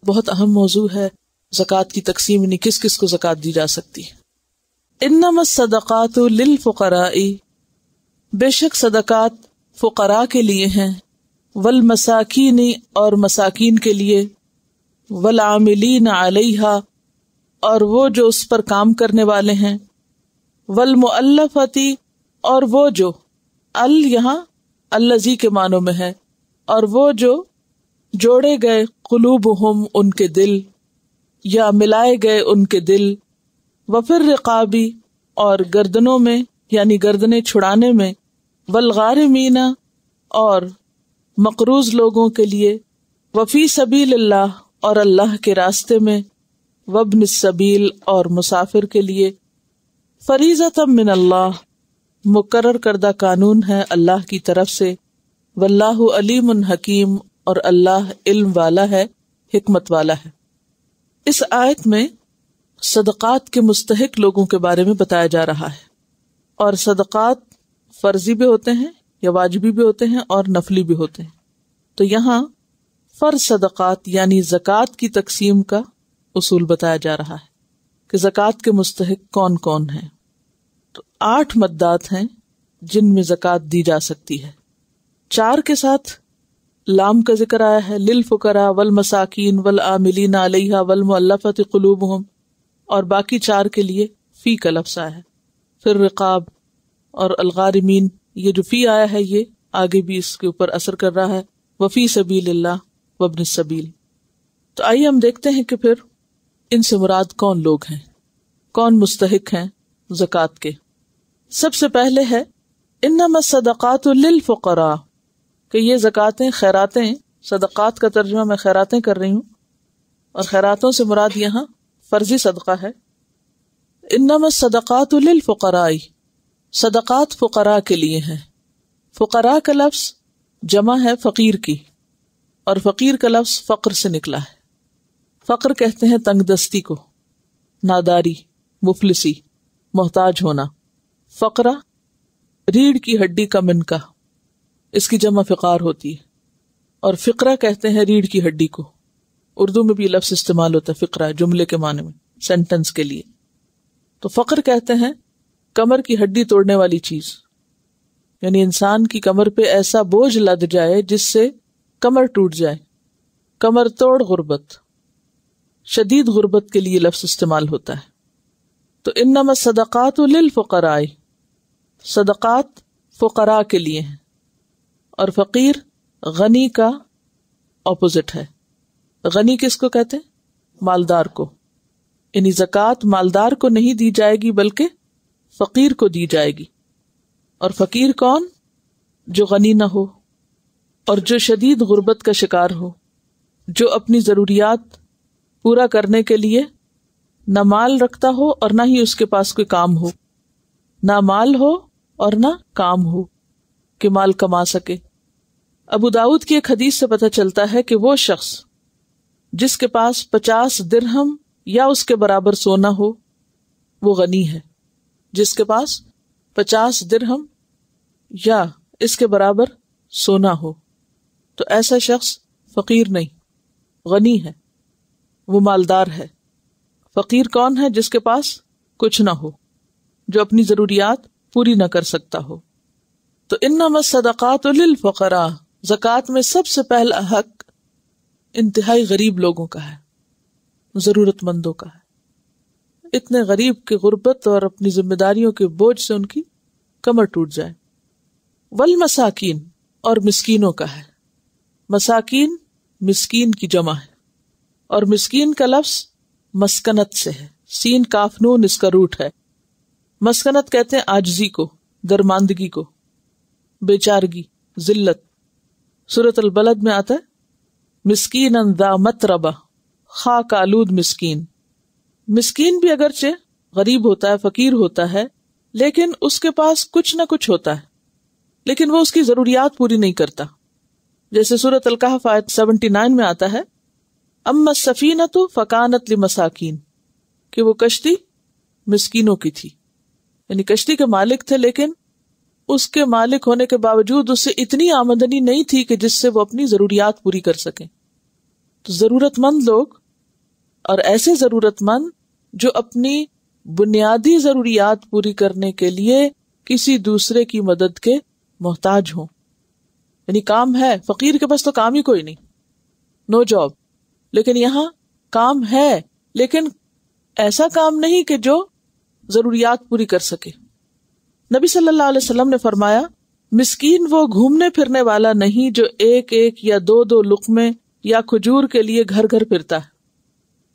بہت اہم موضوع ہے زکوٰۃ کی تقسیم، یعنی کس کس کو زکوٰۃ دی جا سکتی ہے۔ انما الصدقات للفقراء، بے شک صدقات فقراء کے لیے ہیں، والمساکین اور مساکین کے لیے، والعاملین علیہا اور وہ جو اس پر کام کرنے والے ہیں، والمؤلفۃ اور وہ جو، ال یہاں الذی کے معنوں میں ہے، اور وہ جو جوڑے گئے، قلوبہم ان کے دل، یا ملائے گئے ان کے دل، وفی الرقاب اور گردنوں میں یعنی گردنیں چھڑانے میں، والغارمین اور مقروض لوگوں کے لیے، وفی سبیل اللہ اور اللہ کے راستے میں، وابن السبیل اور مسافر کے لیے، فریضۃ من اللہ مقرر کردہ قانون ہے اللہ کی طرف سے، واللہ علیم حکیم اور اللہ علم والا ہے، حکمت والا ہے۔ اس آیت میں صدقات کے مستحق لوگوں کے بارے میں بتایا جا رہا ہے، اور صدقات فرضی بھی ہوتے ہیں یا واجبی بھی ہوتے ہیں اور نفلی بھی ہوتے ہیں۔ تو یہاں فرض صدقات یعنی زکوٰۃ کی تقسیم کا اصول بتایا جا رہا ہے کہ زکوٰۃ کے مستحق کون کون ہیں۔ تو 8 مدات ہیں جن میں زکوٰۃ دی جا سکتی ہے، 4 کے ساتھ لام کا ذکر آیا ہے، للفقراء والمساکین والعاملین علیہا والمؤلفۃ قلوبہم، اور باقی 4 کے لیے فی کا لفظ آیا ہے، پھر رقاب اور الغارمین، یہ جو فی آیا ہے یہ آگے بھی اس کے اوپر اثر کر رہا ہے، وفی سبیل اللہ وابن السبیل۔ تو آئیے ہم دیکھتے ہیں کہ پھر ان سے مراد کون لوگ ہیں، کون مستحق ہیں زکوٰۃ کے۔ سب سے پہلے ہے انما الصدقات للفقراء، کہ یہ زکوٰتیں خیراتیں، صدقات کا ترجمہ میں خیراتیں کر رہی ہوں، اور خیراتوں سے مراد یہاں فرضی صدقہ ہے۔ انما الصدقات للفقراء، صدقات فقراء کے لیے ہیں۔ فقراء کا لفظ جمع ہے فقیر کی، اور فقیر کا لفظ فقر سے نکلا ہے۔ فقر کہتے ہیں تنگ دستی کو، ناداری، مفلسی، محتاج ہونا۔ فقرہ ریڑھ کی ہڈی کا منکا، اس کی جمع فقار ہوتی ہے، اور فقرہ کہتے ہیں ریڑھ کی ہڈی کو۔ اردو میں بھی یہ لفظ استعمال ہوتا ہے فقرہ، جملے کے معنی میں، سینٹنس کے لیے۔ تو فقر کہتے ہیں کمر کی ہڈی توڑنے والی چیز، یعنی انسان کی کمر پہ ایسا بوجھ لد جائے جس سے کمر ٹوٹ جائے، کمر توڑ غربت، شدید غربت کے لیے لفظ استعمال ہوتا ہے۔ تو انما الصدقات للفقراء، صدقات فقراء کے لیے ہیں، اور فقیر غنی کا اپوزٹ ہے۔ غنی کس کو کہتے ہیں؟ مالدار کو، یعنی زکوٰۃ مالدار کو نہیں دی جائے گی بلکہ فقیر کو دی جائے گی۔ اور فقیر کون؟ جو غنی نہ ہو اور جو شدید غربت کا شکار ہو، جو اپنی ضروریات پورا کرنے کے لیے نہ مال رکھتا ہو اور نہ ہی اس کے پاس کوئی کام ہو، نہ مال ہو اور نہ کام ہو کہ مال کما سکے۔ ابو داؤد کی ایک حدیث سے پتہ چلتا ہے کہ وہ شخص جس کے پاس 50 درہم یا اس کے برابر سونا ہو وہ غنی ہے۔ جس کے پاس 50 درہم یا اس کے برابر سونا ہو تو ایسا شخص فقیر نہیں، غنی ہے، وہ مالدار ہے۔ فقیر کون ہے؟ جس کے پاس کچھ نہ ہو، جو اپنی ضروریات پوری نہ کر سکتا ہو۔ تو انما الصدقات للفقراء، زکوٰۃ میں سب سے پہلا حق انتہائی غریب لوگوں کا ہے، ضرورت مندوں کا ہے۔ اتنے غریب کہ غربت اور اپنی ذمہ داریوں کے بوجھ سے ان کی کمر ٹوٹ جائے۔ والمساکین، اور مسکینوں کا ہے۔ مساکین مسکین کی جمع ہے، اور مسکین کا لفظ مسکنت سے ہے، سین کاف نون اس کا روٹ ہے۔ مسکنت کہتے ہیں عاجزی کو، درماندگی کو، بیچارگی، ذلت۔ سورۃ البلد میں آتا ہے مسکینا ذا متربہ، خاک آلود مسکین۔ مسکین بھی اگرچہ غریب ہوتا ہے، فقیر ہوتا ہے، لیکن اس کے پاس کچھ نہ کچھ ہوتا ہے، لیکن وہ اس کی ضروریات پوری نہیں کرتا۔ جیسے سورۃ الکہف آیت 79 میں آتا ہے اما السفینۃ فکانت لمساکین، کہ وہ کشتی مسکینوں کی تھی، یعنی کشتی کے مالک تھے لیکن اس کے مالک ہونے کے باوجود اس سے اتنی آمدنی نہیں تھی کہ جس سے وہ اپنی ضروریات پوری کر سکیں۔ تو ضرورت مند لوگ اور ایسے ضرورت مند جو اپنی بنیادی ضروریات پوری کرنے کے لیے کسی دوسرے کی مدد کے محتاج ہوں. یعنی کام ہے، فقیر کے پاس تو کام ہی کوئی نہیں، نو جاب، لیکن یہاں کام ہے، لیکن ایسا کام نہیں کہ جو ضروریات پوری کر سکے. نبی صلی اللہ علیہ وسلم نے فرمایا مسکین وہ گھومنے پھرنے والا نہیں جو ایک ایک یا دو دو لقمے یا کھجور کے لیے گھر گھر پھرتا ہے،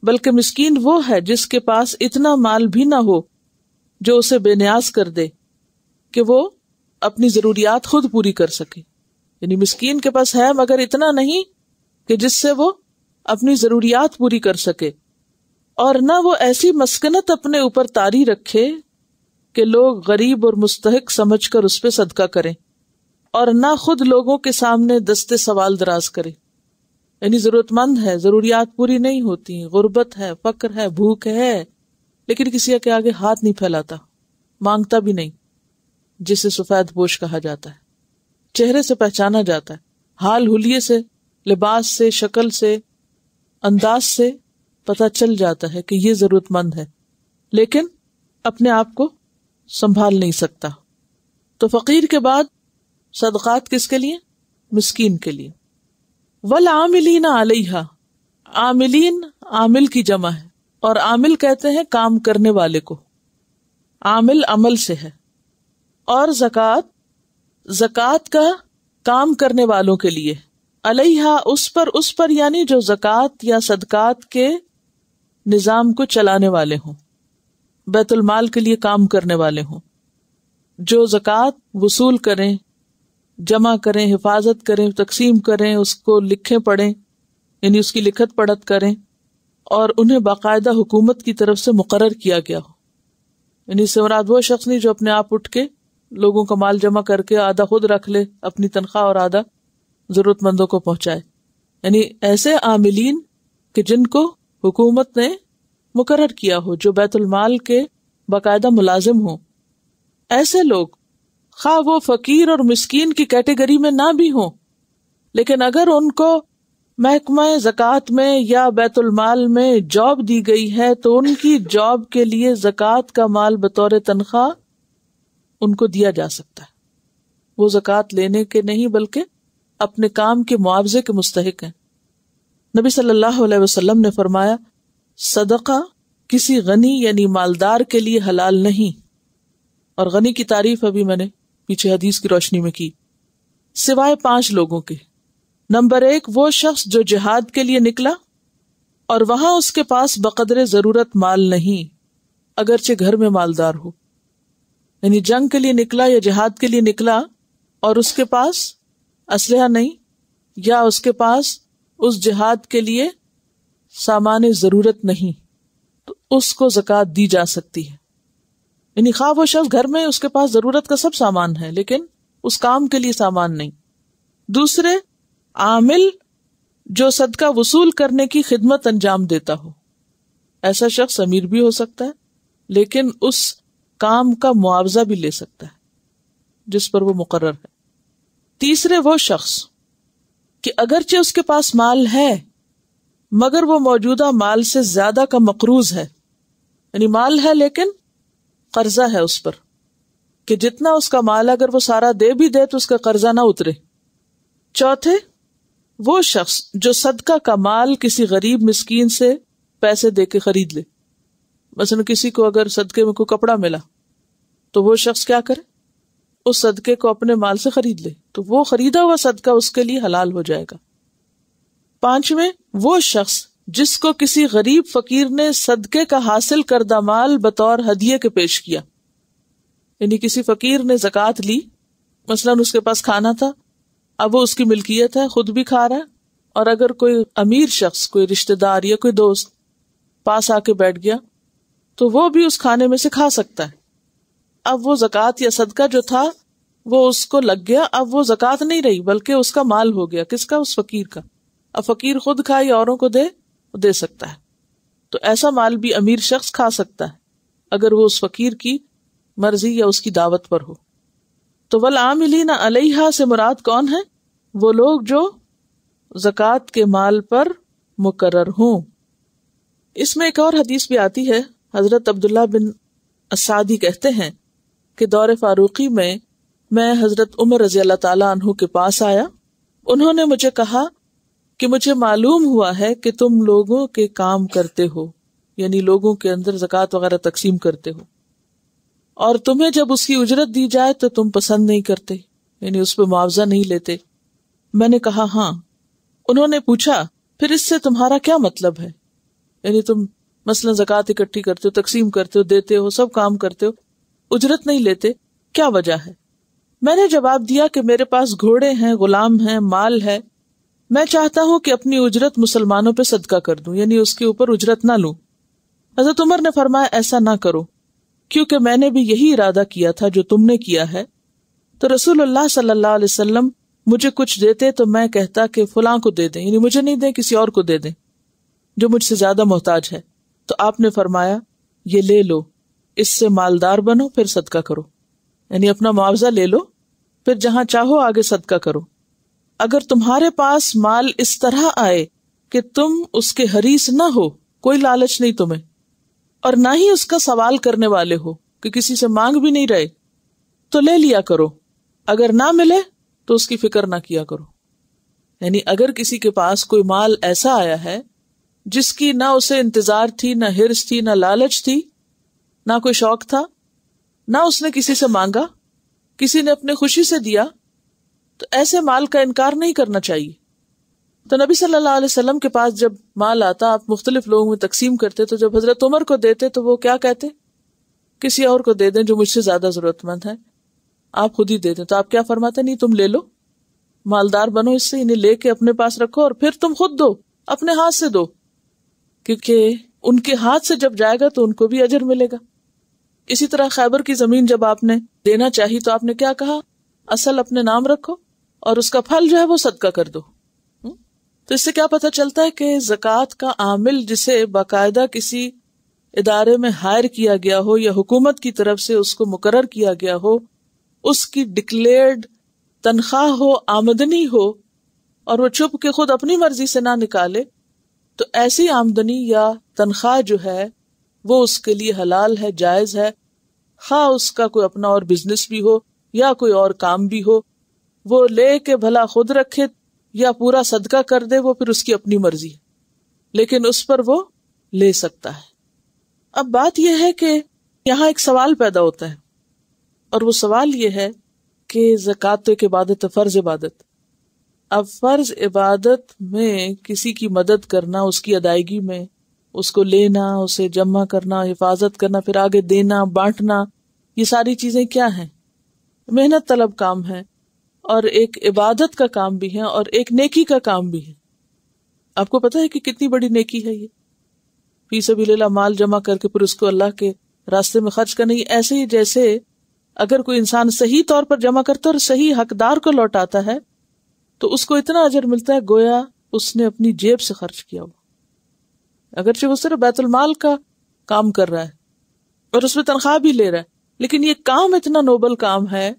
بلکہ مسکین وہ ہے جس کے پاس اتنا مال بھی نہ ہو جو اسے بے نیاز کر دے کہ وہ اپنی ضروریات خود پوری کر سکے. یعنی مسکین کے پاس ہے مگر اتنا نہیں کہ جس سے وہ اپنی ضروریات پوری کر سکے، اور نہ وہ ایسی مسکنت اپنے اوپر طاری رکھے کہ لوگ غریب اور مستحق سمجھ کر اس پہ صدقہ کریں، اور نہ خود لوگوں کے سامنے دستے سوال دراز کرے. یعنی ضرورت مند ہے، ضروریات پوری نہیں ہوتی، غربت ہے، فقر ہے، بھوک ہے، لیکن کسی کے آگے ہاتھ نہیں پھیلاتا، مانگتا بھی نہیں، جسے سفید پوش کہا جاتا ہے. چہرے سے پہچانا جاتا ہے، حال حلیے سے، لباس سے، شکل سے، انداز سے پتہ چل جاتا ہے کہ یہ ضرورت مند ہے، لیکن اپنے آپ کو سنبھال نہیں سکتا. تو فقیر کے بعد صدقات کس کے لیے؟ مسکین کے لیے. والعاملین علیہا، عاملین عامل کی جمع ہے، اور عامل کہتے ہیں کام کرنے والے کو، عامل عمل سے ہے. اور زکوٰۃ کا کام کرنے والوں کے لیے، علیہا اس پر یعنی جو زکوٰۃ یا صدقات کے نظام کو چلانے والے ہوں، بیت المال کے لیے کام کرنے والے ہوں، جو زکوٰۃ وصول کریں، جمع کریں، حفاظت کریں، تقسیم کریں، اس کو لکھیں پڑھیں، یعنی اس کی لکھت پڑھت کریں، اور انہیں باقاعدہ حکومت کی طرف سے مقرر کیا گیا ہو. یعنی اس سے مراد وہ شخص نہیں جو اپنے آپ اٹھ کے لوگوں کا مال جمع کر کے آدھا خود رکھ لے اپنی تنخواہ اور آدھا ضرورت مندوں کو پہنچائے. یعنی ایسے عاملین کہ جن کو حکومت نے مقرر کیا ہو، جو بیت المال کے باقاعدہ ملازم ہوں. ایسے لوگ خواہ وہ فقیر اور مسکین کی کیٹیگری میں نہ بھی ہوں، لیکن اگر ان کو محکمہ زکوٰۃ میں یا بیت المال میں جاب دی گئی ہے تو ان کی جاب کے لیے زکوٰۃ کا مال بطور تنخواہ ان کو دیا جا سکتا ہے. وہ زکوٰۃ لینے کے نہیں بلکہ اپنے کام کے معاوضے کے مستحق ہیں. نبی صلی اللہ علیہ وسلم نے فرمایا صدقہ کسی غنی یعنی مالدار کے لیے حلال نہیں. اور غنی کی تعریف ابھی میں نے پیچھے حدیث کی روشنی میں کی، سوائے 5 لوگوں کے. نمبر 1 وہ شخص جو جہاد کے لیے نکلا اور وہاں اس کے پاس بقدر ضرورت مال نہیں، اگرچہ گھر میں مالدار ہو. یعنی جنگ کے لیے نکلا یا جہاد کے لیے نکلا اور اس کے پاس اسلحہ نہیں، یا اس کے پاس اس جہاد کے لیے سامان ضرورت نہیں، تو اس کو زکوٰۃ دی جا سکتی ہے. یعنی خواہ وہ شخص گھر میں اس کے پاس ضرورت کا سب سامان ہے لیکن اس کام کے لیے سامان نہیں. دوسرے عامل جو صدقہ وصول کرنے کی خدمت انجام دیتا ہو، ایسا شخص امیر بھی ہو سکتا ہے لیکن اس کام کا معاوضہ بھی لے سکتا ہے جس پر وہ مقرر ہے. تیسرے وہ شخص کہ اگرچہ اس کے پاس مال ہے مگر وہ موجودہ مال سے زیادہ کا مقروض ہے. یعنی مال ہے لیکن قرضہ ہے اس پر کہ جتنا اس کا مال اگر وہ سارا دے بھی دے تو اس کا قرضہ نہ اترے. چوتھے وہ شخص جو صدقہ کا مال کسی غریب مسکین سے پیسے دے کے خرید لے. مثلا کسی کو اگر صدقے میں کوئی کپڑا ملا تو وہ شخص کیا کرے، اس صدقے کو اپنے مال سے خرید لے تو وہ خریدا ہوا صدقہ اس کے لیے حلال ہو جائے گا. 5ویں وہ شخص جس کو کسی غریب فقیر نے صدقے کا حاصل کردہ مال بطور ہدیے کے پیش کیا. یعنی کسی فقیر نے زکوٰۃ لی، مثلاً اس کے پاس کھانا تھا، اب وہ اس کی ملکیت ہے، خود بھی کھا رہا ہے، اور اگر کوئی امیر شخص، کوئی رشتہ دار یا کوئی دوست پاس آ کے بیٹھ گیا تو وہ بھی اس کھانے میں سے کھا سکتا ہے. اب وہ زکوٰۃ یا صدقہ جو تھا وہ اس کو لگ گیا، اب وہ زکوٰۃ نہیں رہی بلکہ اس کا مال ہو گیا. کس کا؟ اس فقیر کا. اب فقیر خود کھائے یا اوروں کو دے سکتا ہے. تو ایسا مال بھی امیر شخص کھا سکتا ہے اگر وہ اس فقیر کی مرضی یا اس کی دعوت پر ہو. تو والعاملین علیہا سے مراد کون ہے؟ وہ لوگ جو زکوٰۃ کے مال پر مقرر ہوں۔ اس میں ایک اور حدیث بھی آتی ہے، حضرت عبداللہ بن السعدی کہتے ہیں کہ دور فاروقی میں حضرت عمر رضی اللہ تعالیٰ عنہ کے پاس آیا، انہوں نے مجھے کہا کہ مجھے معلوم ہوا ہے کہ تم لوگوں کے کام کرتے ہو، یعنی لوگوں کے اندر زکوٰۃ وغیرہ تقسیم کرتے ہو، اور تمہیں جب اس کی اجرت دی جائے تو تم پسند نہیں کرتے، یعنی اس پہ معاوضہ نہیں لیتے۔ میں نے کہا ہاں۔ انہوں نے پوچھا پھر اس سے تمہارا کیا مطلب ہے؟ یعنی تم مثلا زکوٰۃ اکٹھی کرتے ہو، تقسیم کرتے ہو، دیتے ہو، سب کام کرتے ہو، اجرت نہیں لیتے، کیا وجہ ہے؟ میں نے جواب دیا کہ میرے پاس گھوڑے ہیں، غلام ہیں، مال ہے، میں چاہتا ہوں کہ اپنی اجرت مسلمانوں پہ صدقہ کر دوں، یعنی اس کے اوپر اجرت نہ لوں۔ حضرت عمر نے فرمایا ایسا نہ کرو، کیونکہ میں نے بھی یہی ارادہ کیا تھا جو تم نے کیا ہے۔ تو رسول اللہ صلی اللہ علیہ وسلم مجھے کچھ دیتے تو میں کہتا کہ فلاں کو دے دیں، یعنی مجھے نہیں دیں، کسی اور کو دے دیں جو مجھ سے زیادہ محتاج ہے۔ تو آپ نے فرمایا یہ لے لو، اس سے مالدار بنو، پھر صدقہ کرو، یعنی اپنا معاوضہ لے لو، پھر جہاں چاہو آگے صدقہ کرو۔ اگر تمہارے پاس مال اس طرح آئے کہ تم اس کے حریص نہ ہو، کوئی لالچ نہیں تمہیں، اور نہ ہی اس کا سوال کرنے والے ہو کہ کسی سے مانگ بھی نہیں رہے، تو لے لیا کرو، اگر نہ ملے تو اس کی فکر نہ کیا کرو۔ یعنی اگر کسی کے پاس کوئی مال ایسا آیا ہے جس کی نہ اسے انتظار تھی، نہ ہرس تھی، نہ لالچ تھی، نہ کوئی شوق تھا، نہ اس نے کسی سے مانگا، کسی نے اپنے خوشی سے دیا، تو ایسے مال کا انکار نہیں کرنا چاہیے۔ تو نبی صلی اللہ علیہ وسلم کے پاس جب مال آتا، آپ مختلف لوگوں میں تقسیم کرتے، تو جب حضرت عمر کو دیتے تو وہ کیا کہتے؟ کسی اور کو دے دیں جو مجھ سے زیادہ ضرورت مند ہے، آپ خود ہی دے دیں۔ تو آپ کیا فرماتے؟ نہیں، تم لے لو، مالدار بنو اس سے، انہیں لے کے اپنے پاس رکھو اور پھر تم خود دو، اپنے ہاتھ سے دو، کیونکہ ان کے ہاتھ سے جب جائے گا تو ان کو بھی اجر ملے گا۔ اسی طرح خیبر کی زمین جب آپ نے دینا چاہی تو آپ نے کیا کہا؟ اصل اپنے نام رکھو اور اس کا پھل جو ہے وہ صدقہ کر دو۔ تو اس سے کیا پتہ چلتا ہے کہ زکوٰۃ کا عامل جسے باقاعدہ کسی ادارے میں ہائر کیا گیا ہو یا حکومت کی طرف سے اس کو مقرر کیا گیا ہو، اس کی ڈکلیئرڈ تنخواہ ہو، آمدنی ہو، اور وہ چھپ کے خود اپنی مرضی سے نہ نکالے، تو ایسی آمدنی یا تنخواہ جو ہے وہ اس کے لیے حلال ہے، جائز ہے، خواہ اس کا کوئی اپنا اور بزنس بھی ہو یا کوئی اور کام بھی ہو، وہ لے کے بھلا خود رکھے یا پورا صدقہ کر دے، وہ پھر اس کی اپنی مرضی ہے، لیکن اس پر وہ لے سکتا ہے۔ اب بات یہ ہے کہ یہاں ایک سوال پیدا ہوتا ہے، اور وہ سوال یہ ہے کہ زکوٰۃ تو ایک عبادت ہے، فرض عبادت۔ اب فرض عبادت میں کسی کی مدد کرنا، اس کی ادائیگی میں، اس کو لینا، اسے جمع کرنا، حفاظت کرنا، پھر آگے دینا، بانٹنا، یہ ساری چیزیں کیا ہیں؟ محنت طلب کام ہے، اور ایک عبادت کا کام بھی ہے، اور ایک نیکی کا کام بھی ہے۔ آپ کو پتہ ہے کہ کتنی بڑی نیکی ہے یہ؟ فی سبیل اللہ مال جمع کر کے پھر اس کو اللہ کے راستے میں خرچ کرنا، یہ ایسے ہی جیسے اگر کوئی انسان صحیح طور پر جمع کرتا ہے اور صحیح حقدار کو لوٹاتا ہے تو اس کو اتنا اجر ملتا ہے گویا اس نے اپنی جیب سے خرچ کیا ہو، اگرچہ وہ صرف بیت المال کا کام کر رہا ہے اور اس میں تنخواہ بھی لے رہا ہے، لیکن یہ کام اتنا نوبل کام ہے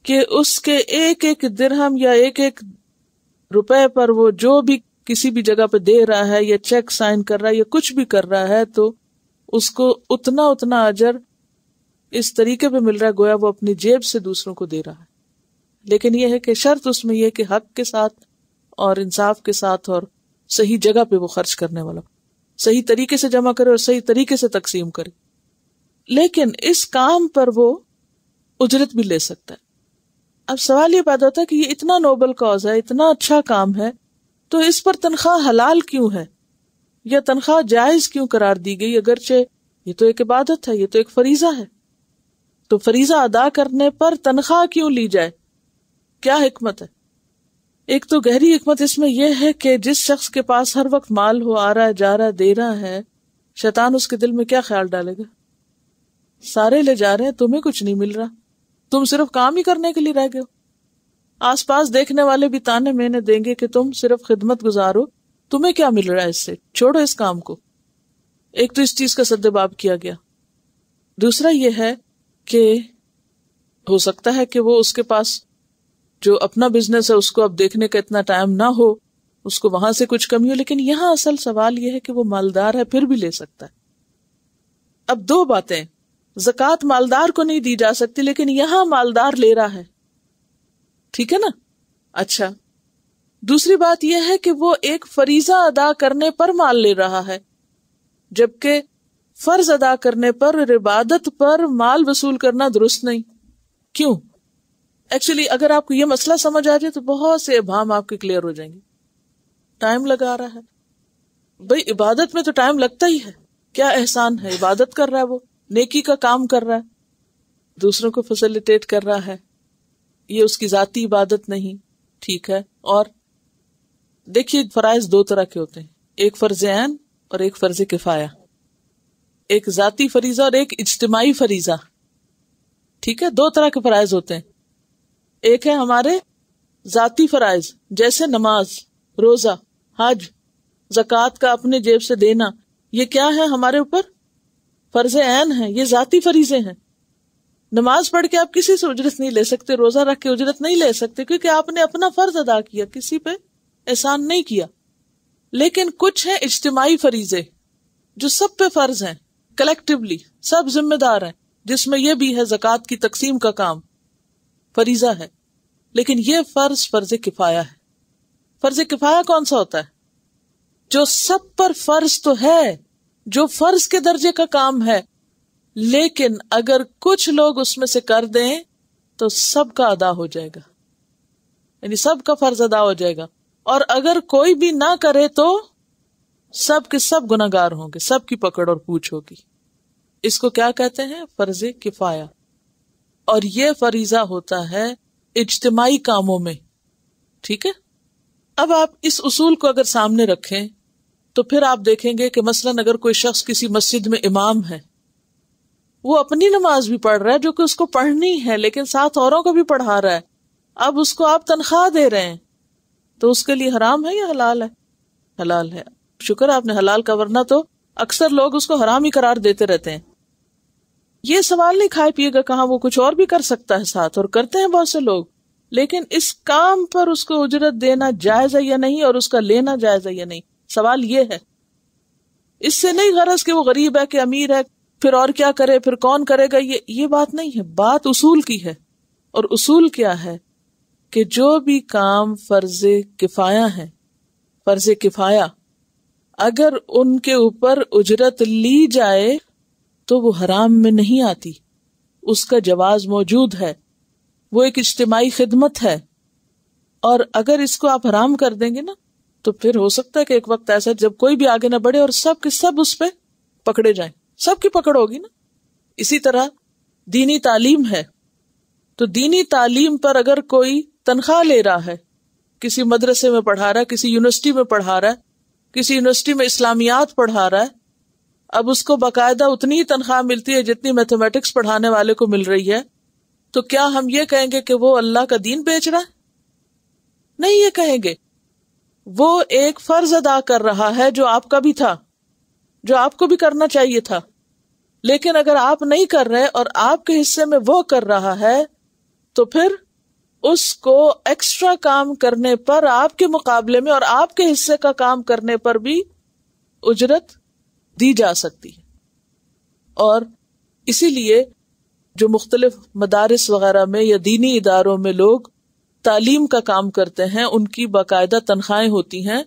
کہ اس کے ایک ایک درہم یا ایک ایک روپے پر وہ جو بھی کسی بھی جگہ پہ دے رہا ہے یا چیک سائن کر رہا ہے یا کچھ بھی کر رہا ہے، تو اس کو اتنا اجر اس طریقے پہ مل رہا ہے گویا وہ اپنی جیب سے دوسروں کو دے رہا ہے۔ لیکن یہ ہے کہ شرط اس میں یہ کہ حق کے ساتھ اور انصاف کے ساتھ اور صحیح جگہ پہ وہ خرچ کرنے والا، صحیح طریقے سے جمع کرے اور صحیح طریقے سے تقسیم کرے، لیکن اس کام پر وہ اجرت بھی لے سکتا ہے۔ اب سوال یہ پیدا ہوتا ہے کہ یہ اتنا نوبل کاز ہے، اتنا اچھا کام ہے، تو اس پر تنخواہ حلال کیوں ہے یا تنخواہ جائز کیوں قرار دی گئی؟ اگرچہ یہ تو ایک عبادت ہے، یہ تو ایک فریضہ ہے، تو فریضہ ادا کرنے پر تنخواہ کیوں لی جائے؟ کیا حکمت ہے؟ ایک تو گہری حکمت اس میں یہ ہے کہ جس شخص کے پاس ہر وقت مال ہو، آ رہا ہے، جا رہا ہے، دے رہا ہے، شیطان اس کے دل میں کیا خیال ڈالے گا؟ سارے لے جا رہے ہیں، تمہیں کچھ نہیں مل رہا، تم صرف کام ہی کرنے کے لیے رہ گئے ہو۔ آس پاس دیکھنے والے بھی تانے مینے دیں گے کہ تم صرف خدمت گزارو، تمہیں کیا مل رہا ہے اس سے، چھوڑو اس کام کو۔ ایک تو اس چیز کا سدباب کیا گیا۔ دوسرا یہ ہے کہ ہو سکتا ہے کہ وہ اس کے پاس جو اپنا بزنس ہے اس کو اب دیکھنے کا اتنا ٹائم نہ ہو، اس کو وہاں سے کچھ کمی ہو، لیکن یہاں اصل سوال یہ ہے کہ وہ مالدار ہے پھر بھی لے سکتا ہے. اب دو باتیں، زکوٰۃ مالدار کو نہیں دی جا سکتی، لیکن یہاں مالدار لے رہا ہے، ٹھیک ہے نا. اچھا، دوسری بات یہ ہے کہ وہ ایک فریضہ ادا کرنے پر مال لے رہا ہے، جبکہ فرض ادا کرنے پر اور عبادت پر مال وصول کرنا درست نہیں. کیوں؟ ایکچولی اگر آپ کو یہ مسئلہ سمجھ آ جائے تو بہت سے ابہام آپ کے کلیئر ہو جائیں گے. ٹائم لگا رہا ہے بھئی، عبادت میں تو ٹائم لگتا ہی ہے. کیا احسان ہے، عبادت کر رہا ہے، وہ نیکی کا کام کر رہا ہے، دوسروں کو فیسیلیٹیٹ کر رہا ہے، یہ اس کی ذاتی عبادت نہیں، ٹھیک ہے. اور دیکھیے فرائض دو طرح کے ہوتے ہیں، ایک فرض عین اور ایک فرض کفایہ، ایک ذاتی فریضہ اور ایک اجتماعی فریضہ، ٹھیک ہے. دو طرح کے فرائض ہوتے ہیں. ایک ہے ہمارے ذاتی فرائض جیسے نماز، روزہ، حج، زکوٰۃ کا اپنے جیب سے دینا، یہ کیا ہے ہمارے اوپر؟ فرض عین ہے، یہ ذاتی فریضے ہیں. نماز پڑھ کے آپ کسی سے اجرت نہیں لے سکتے، روزہ رکھ کے اجرت نہیں لے سکتے، کیونکہ آپ نے اپنا فرض ادا کیا، کسی پہ احسان نہیں کیا. لیکن کچھ ہیں اجتماعی فریضے جو سب پہ فرض ہیں، کلیکٹیولی سب ذمہ دار ہیں، جس میں یہ بھی ہے زکوٰۃ کی تقسیم کا کام فریضہ ہے. لیکن یہ فرض کفایہ ہے. فرض کفایہ کون سا ہوتا ہے؟ جو سب پر فرض تو ہے، جو فرض کے درجے کا کام ہے، لیکن اگر کچھ لوگ اس میں سے کر دیں تو سب کا ادا ہو جائے گا، یعنی سب کا فرض ادا ہو جائے گا. اور اگر کوئی بھی نہ کرے تو سب کے سب گناہگار ہوں گے، سب کی پکڑ اور پوچھ ہوگی. اس کو کیا کہتے ہیں؟ فرض کفایہ. اور یہ فریضہ ہوتا ہے اجتماعی کاموں میں، ٹھیک ہے. اب آپ اس اصول کو اگر سامنے رکھیں تو پھر آپ دیکھیں گے کہ مثلاً اگر کوئی شخص کسی مسجد میں امام ہے، وہ اپنی نماز بھی پڑھ رہا ہے جو کہ اس کو پڑھنی ہے، لیکن ساتھ اوروں کو بھی پڑھا رہا ہے. اب اس کو آپ تنخواہ دے رہے ہیں تو اس کے لیے حرام ہے یا حلال ہے؟ حلال ہے. شکر آپ نے حلال کا، ورنہ تو اکثر لوگ اس کو حرام ہی قرار دیتے رہتے ہیں. یہ سوال نہیں کھائے پیے گا کہاں، وہ کچھ اور بھی کر سکتا ہے ساتھ، اور کرتے ہیں بہت سے لوگ. لیکن اس کام پر اس کو اجرت دینا جائز ہے یا نہیں، اور اس کا لینا جائز ہے یا نہیں، سوال یہ ہے. اس سے نہیں غرض کہ وہ غریب ہے کہ امیر ہے، پھر اور کیا کرے، پھر کون کرے گا، یہ بات نہیں ہے. بات اصول کی ہے. اور اصول کیا ہے کہ جو بھی کام فرض کفایہ ہے، فرض کفایہ، اگر ان کے اوپر اجرت لی جائے تو وہ حرام میں نہیں آتی، اس کا جواز موجود ہے، وہ ایک اجتماعی خدمت ہے. اور اگر اس کو آپ حرام کر دیں گے نا تو پھر ہو سکتا ہے کہ ایک وقت ایسا جب کوئی بھی آگے نہ بڑھے اور سب کے سب اس پہ پکڑے جائیں، سب کی پکڑ ہوگی نا. اسی طرح دینی تعلیم ہے تو دینی تعلیم پر اگر کوئی تنخواہ لے رہا ہے، کسی مدرسے میں پڑھا رہا ہے، کسی یونیورسٹی میں پڑھا رہا ہے، کسی یونیورسٹی میں اسلامیات پڑھا رہا ہے، اب اس کو باقاعدہ اتنی ہی تنخواہ ملتی ہے جتنی میتھمیٹکس پڑھانے والے کو مل رہی ہے، تو کیا ہم یہ کہیں گے کہ وہ اللہ کا دین بیچ رہا ہے؟ نہیں یہ کہیں گے. وہ ایک فرض ادا کر رہا ہے جو آپ کا بھی تھا، جو آپ کو بھی کرنا چاہیے تھا. لیکن اگر آپ نہیں کر رہے اور آپ کے حصے میں وہ کر رہا ہے تو پھر اس کو ایکسٹرا کام کرنے پر آپ کے مقابلے میں اور آپ کے حصے کا کام کرنے پر بھی اجرت دی جا سکتی ہے. اور اسی لیے جو مختلف مدارس وغیرہ میں یا دینی اداروں میں لوگ تعلیم کا کام کرتے ہیں، ان کی باقاعدہ تنخواہیں ہوتی ہیں.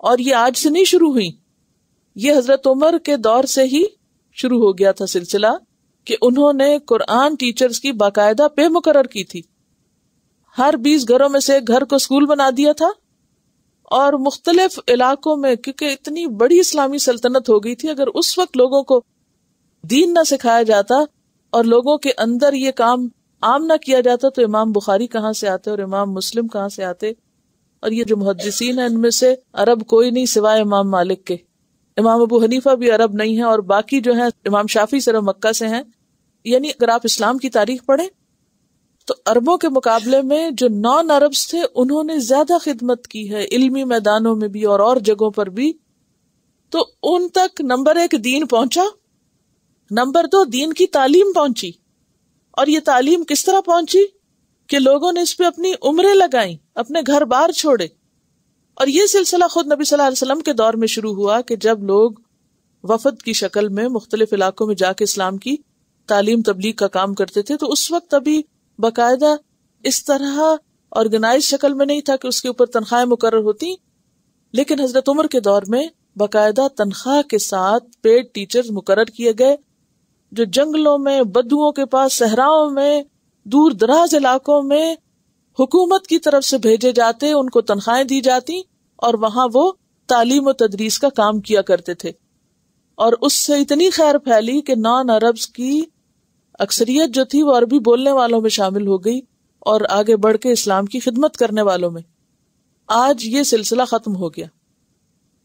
اور یہ آج سے نہیں شروع ہوئی، یہ حضرت عمر کے دور سے ہی شروع ہو گیا تھا سلسلہ، کہ انہوں نے قرآن ٹیچرز کی باقاعدہ پے مقرر کی تھی. ہر 20 گھروں میں سے ایک گھر کو اسکول بنا دیا تھا. اور مختلف علاقوں میں، کیونکہ اتنی بڑی اسلامی سلطنت ہو گئی تھی، اگر اس وقت لوگوں کو دین نہ سکھایا جاتا اور لوگوں کے اندر یہ کام عام نہ کیا جاتا تو امام بخاری کہاں سے آتے اور امام مسلم کہاں سے آتے. اور یہ جو محدثین ہیں ان میں سے عرب کوئی نہیں سوائے امام مالک کے. امام ابو حنیفہ بھی عرب نہیں ہے، اور باقی جو ہیں امام شافعی صرف مکہ سے ہیں. یعنی اگر آپ اسلام کی تاریخ پڑھیں تو عربوں کے مقابلے میں جو نان عربز تھے انہوں نے زیادہ خدمت کی ہے، علمی میدانوں میں بھی اور جگہوں پر بھی. تو ان تک نمبر 1 دین پہنچا، نمبر 2 دین کی تعلیم پہنچی. اور یہ تعلیم کس طرح پہنچی کہ لوگوں نے اس پہ اپنی عمریں لگائیں، اپنے گھر بار چھوڑے. اور یہ سلسلہ خود نبی صلی اللہ علیہ وسلم کے دور میں شروع ہوا کہ جب لوگ وفد کی شکل میں مختلف علاقوں میں جا کے اسلام کی تعلیم تبلیغ کا کام کرتے تھے، تو اس وقت ابھی باقاعدہ اس طرح آرگنائز شکل میں نہیں تھا کہ اس کے اوپر تنخواہیں مقرر ہوتی، لیکن حضرت عمر کے دور میں باقاعدہ تنخواہ کے ساتھ پیڈ ٹیچرز مقرر کیے گئے، جو جنگلوں میں، بدوؤں کے پاس، صحراؤں میں، دور دراز علاقوں میں حکومت کی طرف سے بھیجے جاتے، ان کو تنخواہیں دی جاتی اور وہاں وہ تعلیم و تدریس کا کام کیا کرتے تھے. اور اس سے اتنی خیر پھیلی کہ نان عربز کی اکثریت جو تھی وہ عربی بولنے والوں میں شامل ہو گئی اور آگے بڑھ کے اسلام کی خدمت کرنے والوں میں. آج یہ سلسلہ ختم ہو گیا.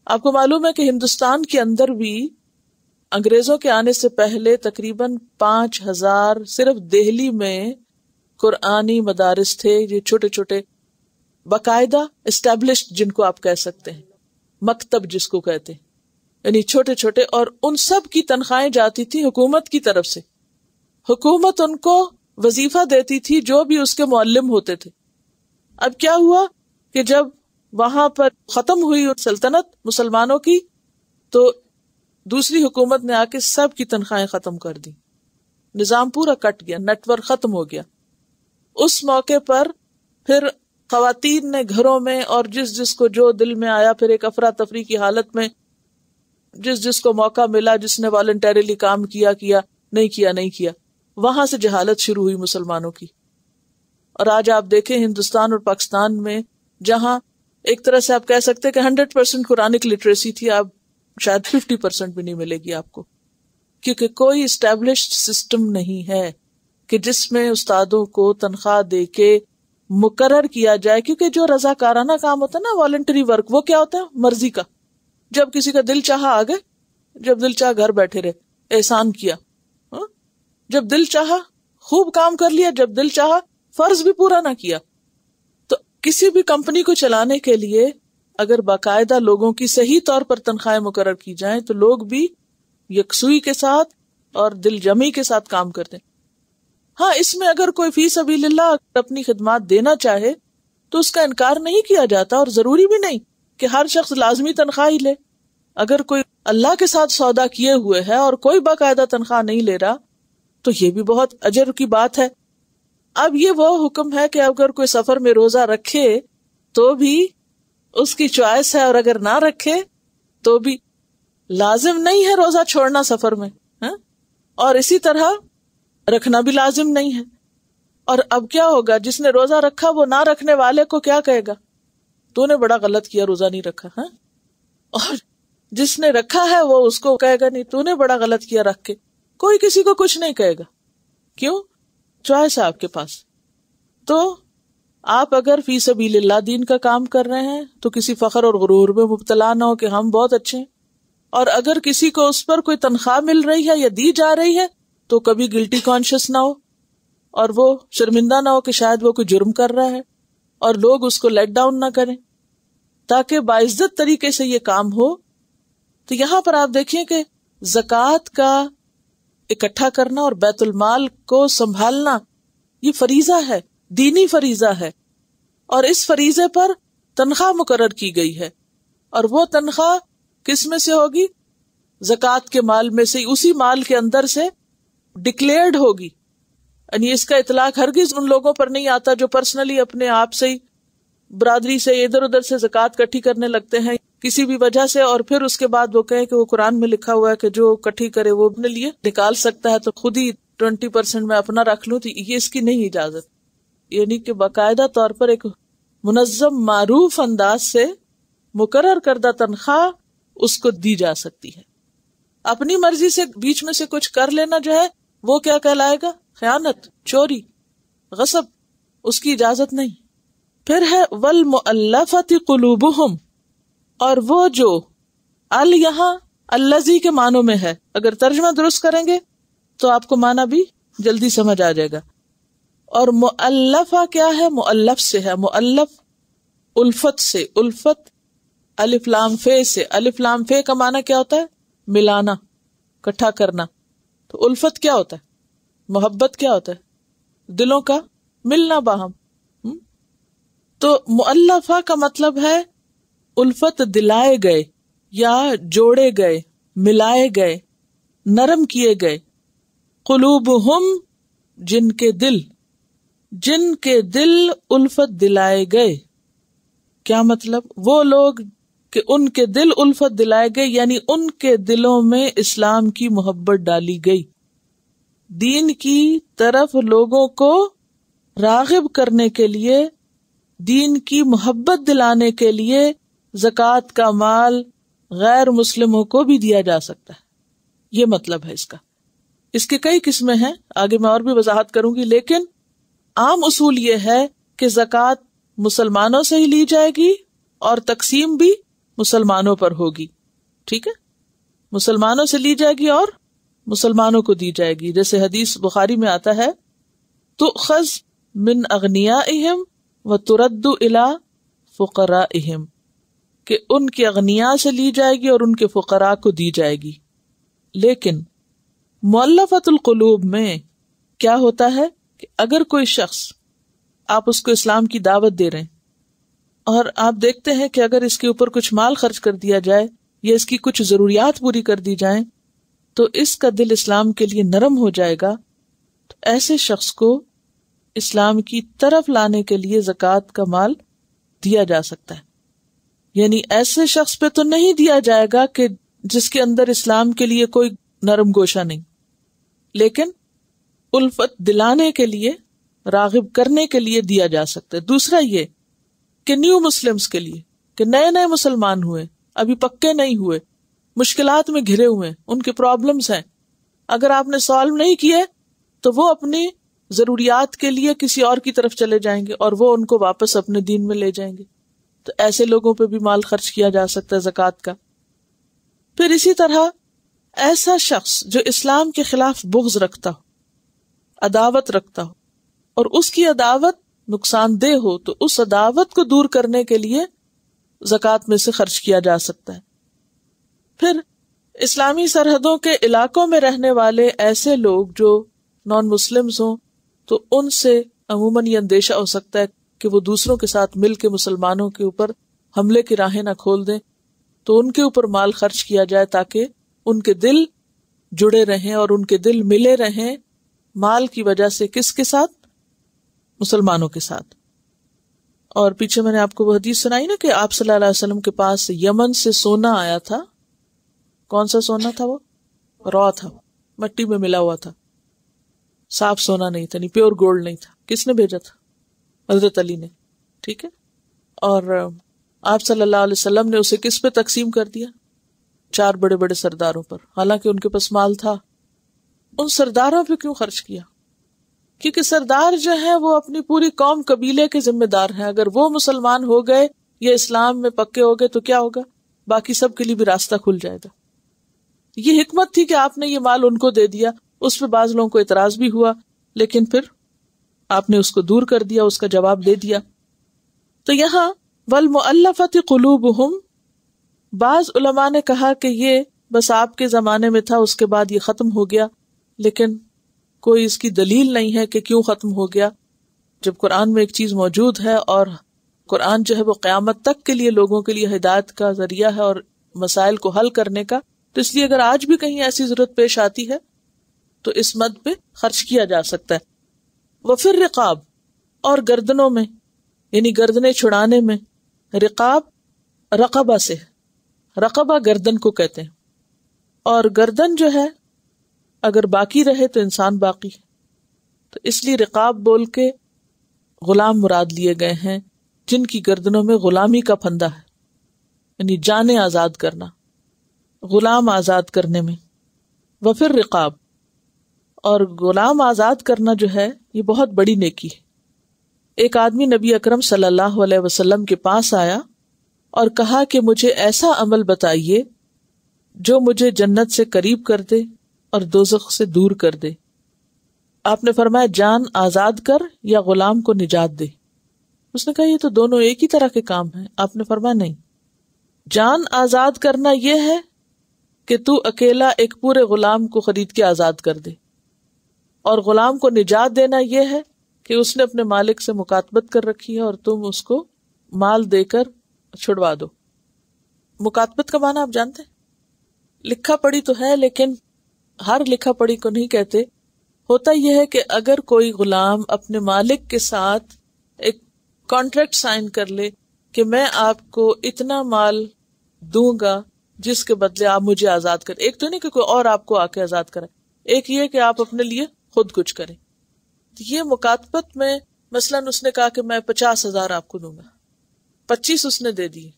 آپ کو معلوم ہے کہ ہندوستان کے اندر بھی انگریزوں کے آنے سے پہلے تقریباً 5000 صرف دہلی میں قرآنی مدارس تھے، یہ چھوٹے چھوٹے باقاعدہ اسٹیبلشڈ جن کو آپ کہہ سکتے ہیں، مکتب جس کو کہتے ہیں، یعنی چھوٹے چھوٹے، اور ان سب کی تنخواہیں جاتی تھی حکومت کی طرف سے. حکومت ان کو وظیفہ دیتی تھی جو بھی اس کے معلم ہوتے تھے. اب کیا ہوا کہ جب وہاں پر ختم ہوئی سلطنت مسلمانوں کی، تو دوسری حکومت نے آ کے سب کی تنخواہیں ختم کر دی، نظام پورا کٹ گیا، نیٹ ورک ختم ہو گیا. اس موقع پر پھر خواتین نے گھروں میں اور جس کو جو دل میں آیا، پھر ایک افراتفری کی حالت میں جس کو موقع ملا، جس نے والنٹریلی کام کیا، نہیں کیا، وہاں سے جہالت شروع ہوئی مسلمانوں کی. اور آج آپ دیکھیں ہندوستان اور پاکستان میں، جہاں ایک طرح سے آپ کہہ سکتے کہ 100% قرآنک لٹریسی تھی، اب شاید 50% بھی نہیں ملے گی آپ کو، کیونکہ کوئی اسٹیبلشڈ سسٹم نہیں ہے کہ جس میں استادوں کو تنخواہ دے کے مقرر کیا جائے. کیونکہ جو رضاکارانہ کام ہوتا ہے نا، والنٹری ورک، وہ کیا ہوتا ہے؟ مرضی کا. جب کسی کا دل چاہا آ گئے، جب دل چاہا گھر بیٹھے رہے، احسان کیا، جب دل چاہا خوب کام کر لیا، جب دل چاہا فرض بھی پورا نہ کیا. تو کسی بھی کمپنی کو چلانے کے لیے اگر باقاعدہ لوگوں کی صحیح طور پر تنخواہیں مقرر کی جائیں تو لوگ بھی یکسوئی کے ساتھ اور دل جمی کے ساتھ کام کرتے ہیں. ہاں، اس میں اگر کوئی فی سبیل اللہ اپنی خدمات دینا چاہے تو اس کا انکار نہیں کیا جاتا، اور ضروری بھی نہیں کہ ہر شخص لازمی تنخواہ ہی لے. اگر کوئی اللہ کے ساتھ سودا کیے ہوئے ہے اور کوئی باقاعدہ تنخواہ نہیں لے رہا تو یہ بھی بہت اجر کی بات ہے. اب یہ وہ حکم ہے کہ اگر کوئی سفر میں روزہ رکھے تو بھی اس کی چوائس ہے، اور اگر نہ رکھے تو بھی لازم نہیں ہے روزہ چھوڑنا سفر میں، اور اسی طرح رکھنا بھی لازم نہیں ہے. اور اب کیا ہوگا؟ جس نے روزہ رکھا وہ نہ رکھنے والے کو کیا کہے گا؟ تو نے بڑا غلط کیا، روزہ نہیں رکھا. اور جس نے رکھا ہے وہ اس کو کہے گا نہیں، تو نے بڑا غلط کیا رکھ کے. کوئی کسی کو کچھ نہیں کہے گا. کیوں؟ چوائس ہے آپ کے پاس. تو آپ اگر فی سبیل اللہ دین کا کام کر رہے ہیں تو کسی فخر اور غرور میں مبتلا نہ ہو کہ ہم بہت اچھے ہیں، اور اگر کسی کو اس پر کوئی تنخواہ مل رہی ہے یا دی جا رہی ہے تو کبھی گلٹی کانشیس نہ ہو اور وہ شرمندہ نہ ہو کہ شاید وہ کوئی جرم کر رہا ہے، اور لوگ اس کو لیٹ ڈاؤن نہ کریں، تاکہ باعزت طریقے سے یہ کام ہو. تو یہاں پر آپ دیکھیں کہ زکوٰۃ کا اکٹھا کرنا اور بیت المال کو سنبھالنا یہ فریضہ ہے، دینی فریضہ ہے، اور اس فریضے پر تنخواہ مقرر کی گئی ہے. اور وہ تنخواہ کس میں سے ہوگی؟ زکوٰۃ کے مال میں سے، اسی مال کے اندر سے ڈکلیئرڈ ہوگی. یعنی اس کا اطلاق ہرگز ان لوگوں پر نہیں آتا جو پرسنلی اپنے آپ سے ہی برادری سے ادھر ادھر سے زکوٰۃ کٹھی کرنے لگتے ہیں کسی بھی وجہ سے، اور پھر اس کے بعد وہ کہیں کہ وہ قرآن میں لکھا ہوا ہے کہ جو کٹھی کرے وہ اپنے لیے نکال سکتا ہے، تو خود ہی 20% میں اپنا رکھ لوں. تو یہ اس کی نہیں اجازت. یعنی کہ باقاعدہ طور پر ایک منظم معروف انداز سے مقرر کردہ تنخواہ اس کو دی جا سکتی ہے. اپنی مرضی سے بیچ میں سے کچھ کر لینا جو ہے وہ کیا کہلائے گا؟ خیانت، چوری، غصب. اس کی اجازت نہیں. پھر ہے والمؤلفۃ قلوبہم، اور وہ جو یہاں الذی کے معنوں میں ہے، اگر ترجمہ درست کریں گے تو آپ کو معنی بھی جلدی سمجھ آ جائے گا. اور مؤلفہ کیا ہے؟ مؤلف سے ہے. مؤلف الفت سے، الفت الف لام فے سے. الف لام فے کا معنی کیا ہوتا ہے؟ ملانا، اکٹھا کرنا. تو الفت کیا ہوتا ہے؟ محبت. کیا ہوتا ہے؟ دلوں کا ملنا باہم. تو مؤلفہ کا مطلب ہے الفت دلائے گئے یا جوڑے گئے، ملائے گئے، نرم کیے گئے، قلوبہم جن کے دل الفت دلائے گئے. کیا مطلب؟ وہ لوگ کہ ان کے دل الفت دلائے گئے، یعنی ان کے دلوں میں اسلام کی محبت ڈالی گئی، دین کی طرف لوگوں کو راغب کرنے کے لیے، دین کی محبت دلانے کے لیے زکوٰۃ کا مال غیر مسلموں کو بھی دیا جا سکتا ہے. یہ مطلب ہے اس کا. اس کے کئی قسمیں ہیں، آگے میں اور بھی وضاحت کروں گی، لیکن عام اصول یہ ہے کہ زکوٰۃ مسلمانوں سے ہی لی جائے گی اور تقسیم بھی مسلمانوں پر ہوگی. ٹھیک ہے، مسلمانوں سے لی جائے گی اور مسلمانوں کو دی جائے گی. جیسے حدیث بخاری میں آتا ہے، تؤخذ من اغنیائہم وترد الی فقرائہم، کہ ان کے اغنیاء سے لی جائے گی اور ان کے فقراء کو دی جائے گی. لیکن مؤلفۃ القلوب میں کیا ہوتا ہے کہ اگر کوئی شخص، آپ اس کو اسلام کی دعوت دے رہے ہیں اور آپ دیکھتے ہیں کہ اگر اس کے اوپر کچھ مال خرچ کر دیا جائے یا اس کی کچھ ضروریات پوری کر دی جائیں تو اس کا دل اسلام کے لیے نرم ہو جائے گا، تو ایسے شخص کو اسلام کی طرف لانے کے لیے زکوٰۃ کا مال دیا جا سکتا ہے. یعنی ایسے شخص پہ تو نہیں دیا جائے گا کہ جس کے اندر اسلام کے لیے کوئی نرم گوشہ نہیں، لیکن الفت دلانے کے لیے، راغب کرنے کے لیے دیا جا سکتا ہے. دوسرا یہ کہ نیو مسلمز کے لیے، کہ نئے نئے مسلمان ہوئے، ابھی پکے نہیں ہوئے، مشکلات میں گھرے ہوئے، ان کے پرابلمز ہیں، اگر آپ نے سالو نہیں کیے تو وہ اپنی ضروریات کے لیے کسی اور کی طرف چلے جائیں گے اور وہ ان کو واپس اپنے دین میں لے جائیں گے. تو ایسے لوگوں پہ بھی مال خرچ کیا جا سکتا ہے زکوٰۃ کا. پھر اسی طرح ایسا شخص جو اسلام کے خلاف بغض رکھتا ہو، عداوت رکھتا ہو، اور اس کی عداوت نقصان دہ ہو، تو اس عداوت کو دور کرنے کے لیے زکوٰۃ میں سے خرچ کیا جا سکتا ہے. پھر اسلامی سرحدوں کے علاقوں میں رہنے والے ایسے لوگ جو نان مسلمز ہوں، تو ان سے عموماً یہ اندیشہ ہو سکتا ہے کہ وہ دوسروں کے ساتھ مل کے مسلمانوں کے اوپر حملے کی راہیں نہ کھول دیں، تو ان کے اوپر مال خرچ کیا جائے تاکہ ان کے دل جڑے رہیں اور ان کے دل ملے رہیں مال کی وجہ سے. کس کے ساتھ؟ مسلمانوں کے ساتھ. اور پیچھے میں نے آپ کو وہ حدیث سنائی نا کہ آپ صلی اللہ علیہ وسلم کے پاس یمن سے سونا آیا تھا. کون سا سونا تھا؟ وہ را تھا، مٹی میں ملا ہوا تھا، صاف سونا نہیں تھا، نہیں پیور گولڈ نہیں تھا. کس نے بھیجا تھا؟ حضرت علی نے. ٹھیک ہے. اور آپ صلی اللہ علیہ وسلم نے اسے کس پہ تقسیم کر دیا؟ 4 بڑے بڑے سرداروں پر، حالانکہ ان کے پاس مال تھا. ان سرداروں پہ کیوں خرچ کیا؟ کیونکہ سردار جو ہیں وہ اپنی پوری قوم قبیلے کے ذمہ دار ہیں. اگر وہ مسلمان ہو گئے یا اسلام میں پکے ہو گئے تو کیا ہوگا؟ باقی سب کے لیے بھی راستہ کھل جائے گا. یہ حکمت تھی کہ آپ نے یہ مال ان کو دے دیا. اس پہ بعض لوگوں کو اعتراض بھی ہوا، لیکن پھر آپ نے اس کو دور کر دیا، اس کا جواب دے دیا. تو یہاں وَالْمُؤَلَّفَةِ قُلُوبُهُمْ، بعض علماء نے کہا کہ یہ بس آپ کے زمانے میں تھا، اس کے بعد یہ ختم ہو گیا، لیکن کوئی اس کی دلیل نہیں ہے کہ کیوں ختم ہو گیا. جب قرآن میں ایک چیز موجود ہے اور قرآن جو ہے وہ قیامت تک کے لیے لوگوں کے لیے ہدایت کا ذریعہ ہے اور مسائل کو حل کرنے کا، تو اس لیے اگر آج بھی کہیں ایسی ضرورت پیش آتی ہے تو اس مد پہ خرچ کیا جا سکتا ہے. وفی الرقاب، اور گردنوں میں، یعنی گردنیں چھڑانے میں. رقاب رقبہ سے، رقبہ گردن کو کہتے ہیں، اور گردن جو ہے اگر باقی رہے تو انسان باقی ہے، تو اس لیے رقاب بول کے غلام مراد لیے گئے ہیں جن کی گردنوں میں غلامی کا پھندا ہے، یعنی جانیں آزاد کرنا، غلام آزاد کرنے میں. وفی الرقاب، اور غلام آزاد کرنا جو ہے یہ بہت بڑی نیکی ہے. ایک آدمی نبی اکرم صلی اللہ علیہ وسلم کے پاس آیا اور کہا کہ مجھے ایسا عمل بتائیے جو مجھے جنت سے قریب کر دے اور دوزخ سے دور کر دے. آپ نے فرمایا جان آزاد کر یا غلام کو نجات دے. اس نے کہا یہ تو دونوں ایک ہی طرح کے کام ہیں. آپ نے فرمایا نہیں، جان آزاد کرنا یہ ہے کہ تو اکیلا ایک پورے غلام کو خرید کے آزاد کر دے، اور غلام کو نجات دینا یہ ہے کہ اس نے اپنے مالک سے مکاتبت کر رکھی ہے اور تم اس کو مال دے کر چھڑوا دو. مکاتبت کا معنی آپ جانتے ہیں؟ لکھا پڑھی تو ہے لیکن ہر لکھا پڑھی کو نہیں کہتے. ہوتا یہ ہے کہ اگر کوئی غلام اپنے مالک کے ساتھ ایک کانٹریکٹ سائن کر لے کہ میں آپ کو اتنا مال دوں گا جس کے بدلے آپ مجھے آزاد کریں. ایک تو نہیں کہ کوئی اور آپ کو آ کے آزاد کرے، ایک یہ کہ آپ اپنے لیے خود کچھ کریں. یہ مکاتبت میں مثلاً اس نے کہا کہ میں 50,000 آپ کو دوں گا، 25 اس نے دے دی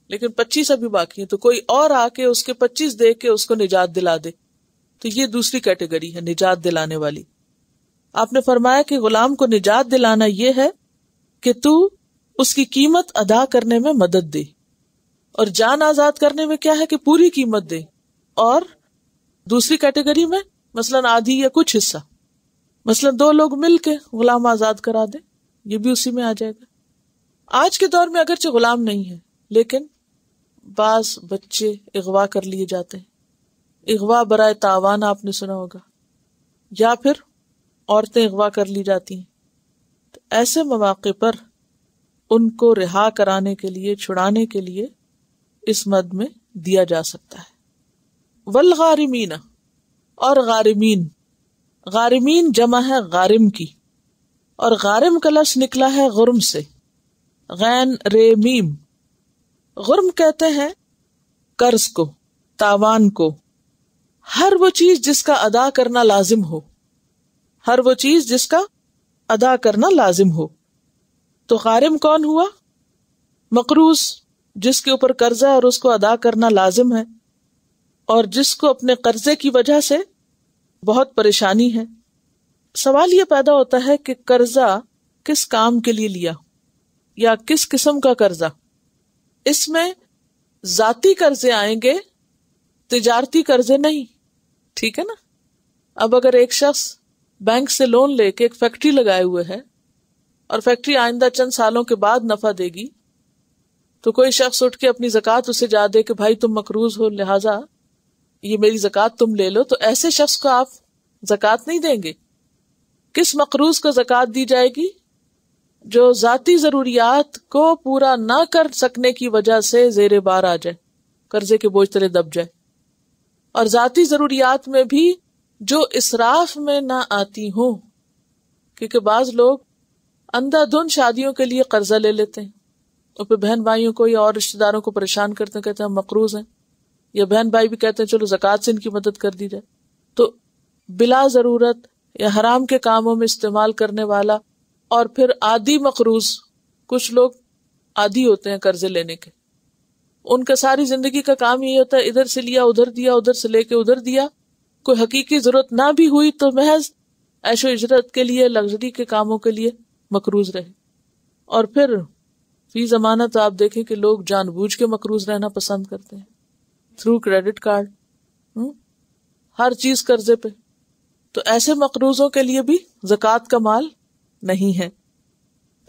لیکن 25 ابھی باقی ہیں، تو کوئی اور آ کے اس کے 25 دے کے اس کو نجات دلا دے، تو یہ دوسری کیٹیگری ہے نجات دلانے والی. آپ نے فرمایا کہ غلام کو نجات دلانا یہ ہے کہ تو اس کی قیمت ادا کرنے میں مدد دے، اور جان آزاد کرنے میں کیا ہے کہ پوری قیمت دے، اور دوسری کیٹیگری میں مثلاً آدھی یا کچھ حصہ، مثلاً 2 لوگ مل کے غلام آزاد کرا دے، یہ بھی اسی میں آ جائے گا. آج کے دور میں اگرچہ غلام نہیں ہے لیکن بعض بچے اغوا کر لیے جاتے ہیں. اغوا برائے تاوان آپ نے سنا ہوگا، یا پھر عورتیں اغوا کر لی جاتی ہیں. تو ایسے مواقع پر ان کو رہا کرانے کے لیے، چھڑانے کے لیے اس مد میں دیا جا سکتا ہے. والغارمین، اور غارمین، غارمین جمع ہے غارم کی، اور غارم کا لفظ نکلا ہے غرم سے، غین رے میم. غرم کہتے ہیں قرض کو، تاوان کو، ہر وہ چیز جس کا ادا کرنا لازم ہو، ہر وہ چیز جس کا ادا کرنا لازم ہو. تو غارم کون ہوا؟ مقروض، جس کے اوپر قرضہ اور اس کو ادا کرنا لازم ہے، اور جس کو اپنے قرضے کی وجہ سے بہت پریشانی ہے. سوال یہ پیدا ہوتا ہے کہ قرضہ کس کام کے لیے لیا، یا کس قسم کا قرضہ؟ اس میں ذاتی قرضے آئیں گے، تجارتی قرضے نہیں. ٹھیک ہے نا؟ اب اگر ایک شخص بینک سے لون لے کے ایک فیکٹری لگائے ہوئے ہے اور فیکٹری آئندہ چند سالوں کے بعد نفع دے گی، تو کوئی شخص اٹھ کے اپنی زکوٰۃ اسے جا دے کہ بھائی تم مقروض ہو لہٰذا یہ میری زکوٰۃ تم لے لو، تو ایسے شخص کو آپ زکوٰۃ نہیں دیں گے. کس مقروض کو زکوٰۃ دی جائے گی؟ جو ذاتی ضروریات کو پورا نہ کر سکنے کی وجہ سے زیر بار آ جائے، قرضے کے بوجھ تلے دب جائے، اور ذاتی ضروریات میں بھی جو اسراف میں نہ آتی ہوں. کیونکہ بعض لوگ اندھا دھند شادیوں کے لیے قرضہ لے لیتے ہیں، اور پھر بہن بھائیوں کو یا اور رشتے داروں کو پریشان کرتے ہیں، کہتے ہیں ہم مقروض ہیں، یا بہن بھائی بھی کہتے ہیں چلو زکوٰۃ سے ان کی مدد کر دی جائے. تو بلا ضرورت یا حرام کے کاموں میں استعمال کرنے والا، اور پھر عادی مقروض، کچھ لوگ عادی ہوتے ہیں قرضے لینے کے، ان کا ساری زندگی کا کام یہی ہوتا ہے ادھر سے لیا ادھر دیا، ادھر سے لے کے ادھر دیا، کوئی حقیقی ضرورت نہ بھی ہوئی تو محض عیش و اجرت کے لیے، لگژری کے کاموں کے لیے مقروض رہے. اور پھر فی زمانہ تو آپ دیکھیں کہ لوگ جان بوجھ کے مقروض رہنا پسند کرتے ہیں، تھرو کریڈٹ کارڈ، ہر چیز قرضے پہ. تو ایسے مقروضوں کے لیے بھی زکوٰۃ کا مال نہیں ہے.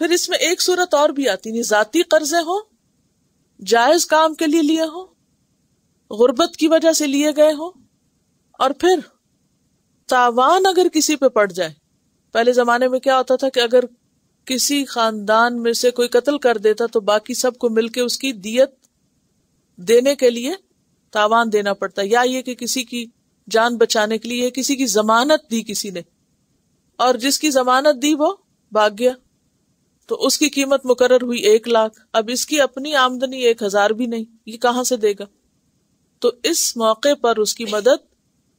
پھر اس میں ایک صورت اور بھی آتی نہیں، ذاتی قرضے ہوں، جائز کام کے لیے لیے ہوں، غربت کی وجہ سے لیے گئے ہوں، اور پھر تاوان اگر کسی پہ پڑ جائے. پہلے زمانے میں کیا ہوتا تھا کہ اگر کسی خاندان میں سے کوئی قتل کر دیتا تو باقی سب کو مل کے اس کی دیت دینے کے لیے تاوان دینا پڑتا، یا یہ کہ کسی کی جان بچانے کے لیے کسی کی ضمانت دی کسی نے، اور جس کی ضمانت دی وہ بھاگ گیا تو اس کی قیمت مقرر ہوئی 1,00,000. اب اس کی اپنی آمدنی 1,000 بھی نہیں، یہ کہاں سے دے گا؟ تو اس موقع پر اس کی مدد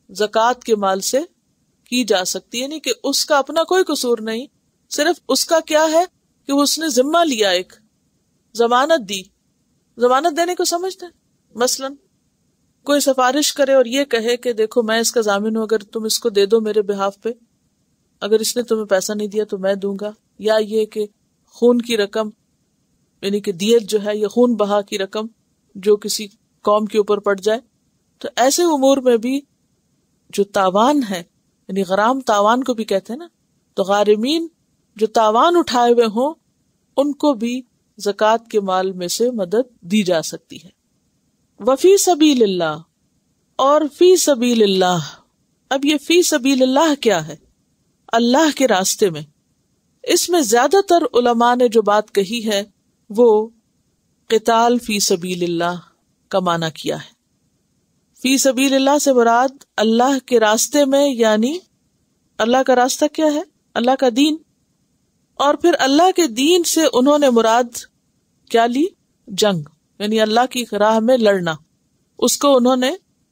زکوٰۃ کے مال سے کی جا سکتی ہے. یعنی کہ اس کا اپنا کوئی قصور نہیں، صرف اس کا کیا ہے کہ اس نے ذمہ لیا، ایک ضمانت دی. ضمانت دینے کو سمجھتے ہیں؟ مثلاً کوئی سفارش کرے اور یہ کہے کہ دیکھو میں اس کا ضامن ہوں، اگر تم اس کو دے دو میرے بہاف پہ، اگر اس نے تمہیں پیسہ نہیں دیا تو میں دوں گا. یا یہ کہ خون کی رقم، یعنی کہ دیت جو ہے، یہ خون بہا کی رقم جو کسی قوم کے اوپر پڑ جائے. تو ایسے امور میں بھی جو تاوان ہے، یعنی غرام تاوان کو بھی کہتے ہیں نا، تو غارمین جو تاوان اٹھائے ہوئے ہوں ان کو بھی زکوٰۃ کے مال میں سے مدد دی جا سکتی ہے. وفی سبیل اللہ، اور فی سبیل اللہ. اب یہ فی سبیل اللہ کیا ہے؟ اللہ کے راستے میں. اس میں زیادہ تر علماء نے جو بات کہی ہے وہ قتال فی سبیل اللہ، کا معنی کیا ہے۔ فی سبیل اللہ سے مراد اللہ کے راستے میں، یعنی اللہ کا راستہ کیا ہے؟ اللہ کا دین۔ اور پھر اللہ کے دین سے انہوں نے مراد کیا لی؟ جنگ، یعنی اللہ کی راہ میں لڑنا، اس کو انہوں نے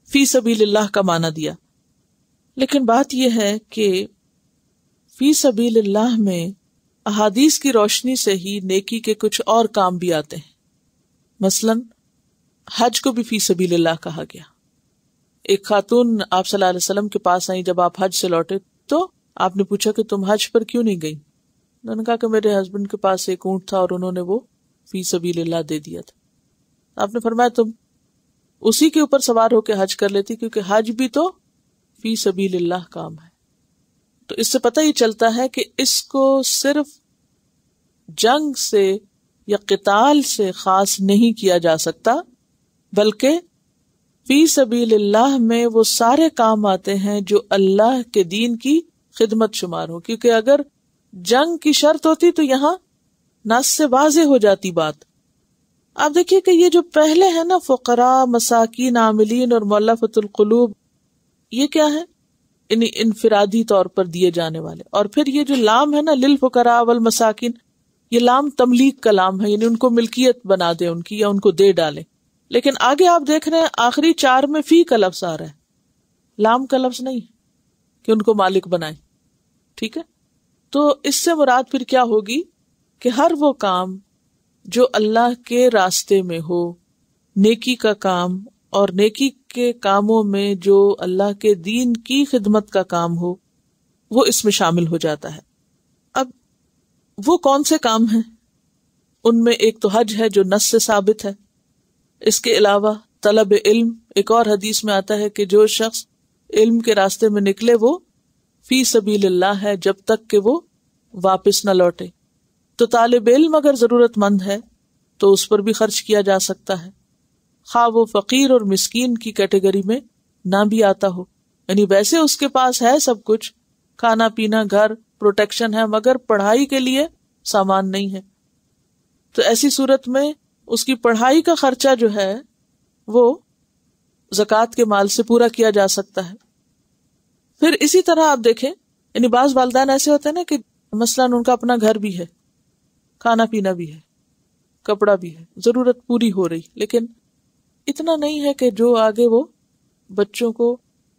فی سبیل اللہ کا معنی دیا۔ لیکن بات یہ ہے کہ فی سبیل اللہ میں احادیث کی روشنی سے ہی نیکی کے کچھ اور کام بھی آتے ہیں۔ مثلاً حج کو بھی فی سبیل اللہ کہا گیا۔ ایک خاتون آپ صلی اللہ علیہ وسلم کے پاس آئی جب آپ حج سے لوٹے، تو آپ نے پوچھا کہ تم حج پر کیوں نہیں گئی؟ انہوں نے کہا کہ میرے ہسبینڈ کے پاس ایک اونٹ تھا اور انہوں نے وہ فی سبیل اللہ دے دیا تھا۔ آپ نے فرمایا تم اسی کے اوپر سوار ہو کے حج کر لیتی، کیونکہ حج بھی تو فی سبیل اللہ کام ہے۔ تو اس سے پتہ ہی چلتا ہے کہ اس کو صرف جنگ سے یا قتال سے خاص نہیں کیا جا سکتا، بلکہ فی سبیل اللہ میں وہ سارے کام آتے ہیں جو اللہ کے دین کی خدمت شمار ہو، کیونکہ اگر جنگ کی شرط ہوتی تو یہاں نص سے واضح ہو جاتی بات۔ آپ دیکھیے کہ یہ جو پہلے ہے نا، فقراء، مساکین، عاملین اور مؤلفۃ القلوب، یہ کیا ہے؟ یعنی انفرادی طور پر دیے جانے والے۔ اور پھر یہ جو لام ہے نا، للفقراء والمساکین، یہ لام تملیک کا لام ہے، یعنی ان کو ملکیت بنا دے ان کی، یا ان کو دے ڈالے۔ لیکن آگے آپ دیکھ رہے ہیں آخری 4 میں فی کا لفظ آ رہا ہے، لام کا لفظ نہیں کہ ان کو مالک بنائے۔ ٹھیک ہے، تو اس سے مراد پھر کیا ہوگی کہ ہر وہ کام جو اللہ کے راستے میں ہو، نیکی کا کام، اور نیکی کے کاموں میں جو اللہ کے دین کی خدمت کا کام ہو، وہ اس میں شامل ہو جاتا ہے۔ اب وہ کون سے کام ہیں؟ ان میں ایک تو حج ہے جو نص سے ثابت ہے۔ اس کے علاوہ طلب علم، ایک اور حدیث میں آتا ہے کہ جو شخص علم کے راستے میں نکلے وہ فی سبیل اللہ ہے جب تک کہ وہ واپس نہ لوٹے۔ تو طالب علم اگر ضرورت مند ہے تو اس پر بھی خرچ کیا جا سکتا ہے، خواہ وہ فقیر اور مسکین کی کیٹیگری میں نہ بھی آتا ہو، یعنی ویسے اس کے پاس ہے سب کچھ، کھانا پینا، گھر، پروٹیکشن ہے، مگر پڑھائی کے لیے سامان نہیں ہے، تو ایسی صورت میں اس کی پڑھائی کا خرچہ جو ہے وہ زکوٰۃ کے مال سے پورا کیا جا سکتا ہے۔ پھر اسی طرح آپ دیکھیں، یعنی بعض والدین ایسے ہوتے ہیں نا کہ مثلاً ان کا اپنا گھر بھی ہے، کھانا پینا بھی ہے، کپڑا بھی ہے، ضرورت پوری ہو رہی، لیکن اتنا نہیں ہے کہ جو آگے وہ بچوں کو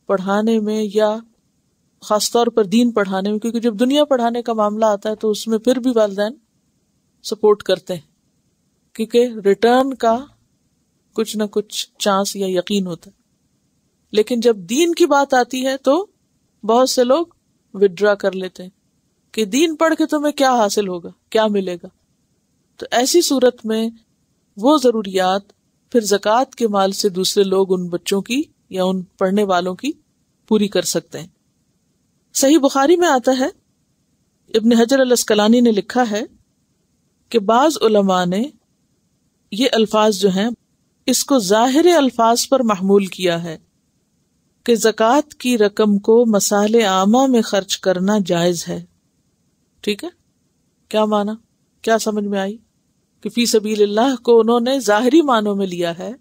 پڑھانے میں یا خاص طور پر دین پڑھانے میں، کیونکہ جب دنیا پڑھانے کا معاملہ آتا ہے تو اس میں پھر بھی والدین سپورٹ کرتے ہیں، کیونکہ ریٹرن کا کچھ نہ کچھ چانس یا یقین ہوتا ہے۔ لیکن جب دین کی بات آتی ہے تو بہت سے لوگ وڈرا کر لیتے ہیں کہ دین پڑھ کے تمہیں کیا حاصل ہوگا، کیا ملے گا۔ تو ایسی صورت میں وہ ضروریات پھر زکوٰۃ کے مال سے دوسرے لوگ ان بچوں کی یا ان پڑھنے والوں کی پوری کر سکتے ہیں۔ صحیح بخاری میں آتا ہے، ابن حجر الاسقلانی نے لکھا ہے کہ بعض علماء نے یہ الفاظ جو ہیں اس کو ظاہر الفاظ پر محمول کیا ہے کہ زکوٰۃ کی رقم کو مصالح عامہ میں خرچ کرنا جائز ہے۔ ٹھیک ہے، کیا معنی، کیا سمجھ میں آئی کہ فی سبیل اللہ کو انہوں نے ظاہری معنوں میں لیا ہے،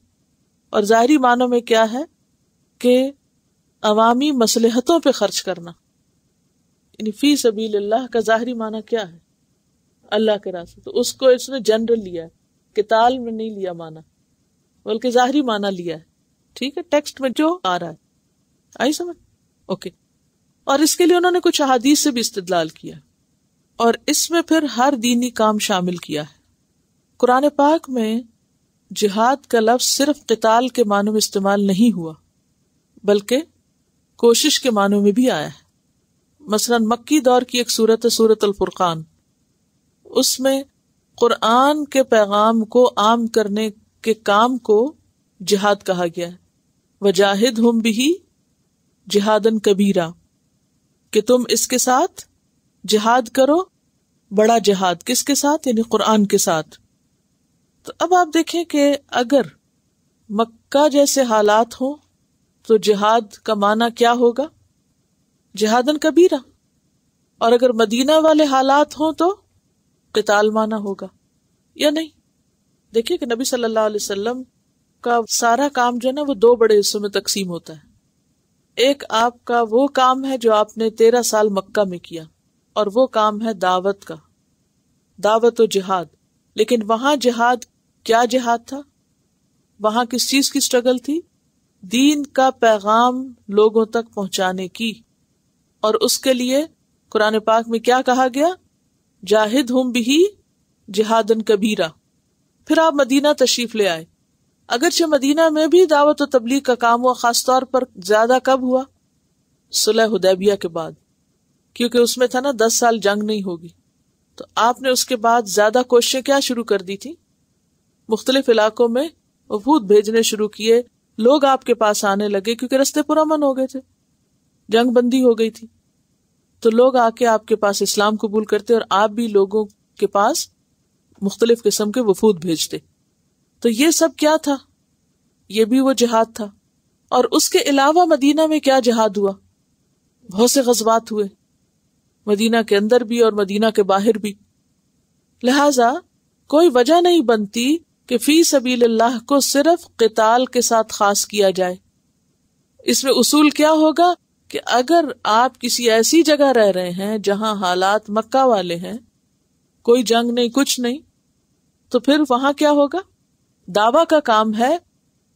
اور ظاہری معنوں میں کیا ہے کہ عوامی مصلحتوں پہ خرچ کرنا، یعنی فی سبیل اللہ کا ظاہری معنی کیا ہے؟ اللہ کے راستے، تو اس کو اس نے جنرل لیا ہے، قتال میں نہیں لیا معنی، بلکہ ظاہری معنی لیا ہے۔ ٹھیک ہے، ٹیکسٹ میں جو آ رہا ہے، آئی سمجھ؟ اوکے۔ اور اس کے لیے انہوں نے کچھ احادیث سے بھی استدلال کیا، اور اس میں پھر ہر دینی کام شامل کیا ہے۔ قرآن پاک میں جہاد کا لفظ صرف قتال کے معنوں میں استعمال نہیں ہوا، بلکہ کوشش کے معنوں میں بھی آیا ہے۔ مثلا مکی دور کی ایک سورت ہے سورت الفرقان، اس میں قرآن کے پیغام کو عام کرنے کے کام کو جہاد کہا گیا ہے، وجاہدہم بہ جہادًا کبیرا، کہ تم اس کے ساتھ جہاد کرو، بڑا جہاد، کس کے ساتھ؟ یعنی قرآن کے ساتھ۔ تو اب آپ دیکھیں کہ اگر مکہ جیسے حالات ہوں تو جہاد کا معنی کیا ہوگا؟ جہادً کبیرا، اور اگر مدینہ والے حالات ہوں تو قتال معنی ہوگا یا نہیں؟ دیکھیے کہ نبی صلی اللہ علیہ وسلم کا سارا کام جو ہے نا وہ دو بڑے حصوں میں تقسیم ہوتا ہے۔ ایک آپ کا وہ کام ہے جو آپ نے 13 سال مکہ میں کیا، اور وہ کام ہے دعوت کا، دعوت و جہاد۔ لیکن وہاں جہاد کیا جہاد تھا؟ وہاں کس چیز کی اسٹرگل تھی؟ دین کا پیغام لوگوں تک پہنچانے کی، اور اس کے لیے قرآن پاک میں کیا کہا گیا؟ جاہدہم بہ جہادن کبیرہ۔ پھر آپ مدینہ تشریف لے آئے۔ اگرچہ مدینہ میں بھی دعوت و تبلیغ کا کام ہوا، خاص طور پر زیادہ کب ہوا؟ صلح حدیبیہ کے بعد، کیونکہ اس میں تھا نا 10 سال جنگ نہیں ہوگی، تو آپ نے اس کے بعد زیادہ کوششیں کیا شروع کر دی تھی؟ مختلف علاقوں میں وفود بھیجنے شروع کیے، لوگ آپ کے پاس آنے لگے کیونکہ رستے پرامن ہو گئے تھے، جنگ بندی ہو گئی تھی، تو لوگ آ کے آپ کے پاس اسلام قبول کرتے، اور آپ بھی لوگوں کے پاس مختلف قسم کے وفود بھیجتے۔ تو یہ سب کیا تھا؟ یہ بھی وہ جہاد تھا۔ اور اس کے علاوہ مدینہ میں کیا جہاد ہوا؟ بہت سے غزوات ہوئے، مدینہ کے اندر بھی اور مدینہ کے باہر بھی۔ لہذا کوئی وجہ نہیں بنتی کہ فی سبیل اللہ کو صرف قتال کے ساتھ خاص کیا جائے۔ اس میں اصول کیا ہوگا کہ اگر آپ کسی ایسی جگہ رہ رہے ہیں جہاں حالات مکہ والے ہیں، کوئی جنگ نہیں، کچھ نہیں، تو پھر وہاں کیا ہوگا؟ دعویٰ کا کام ہے،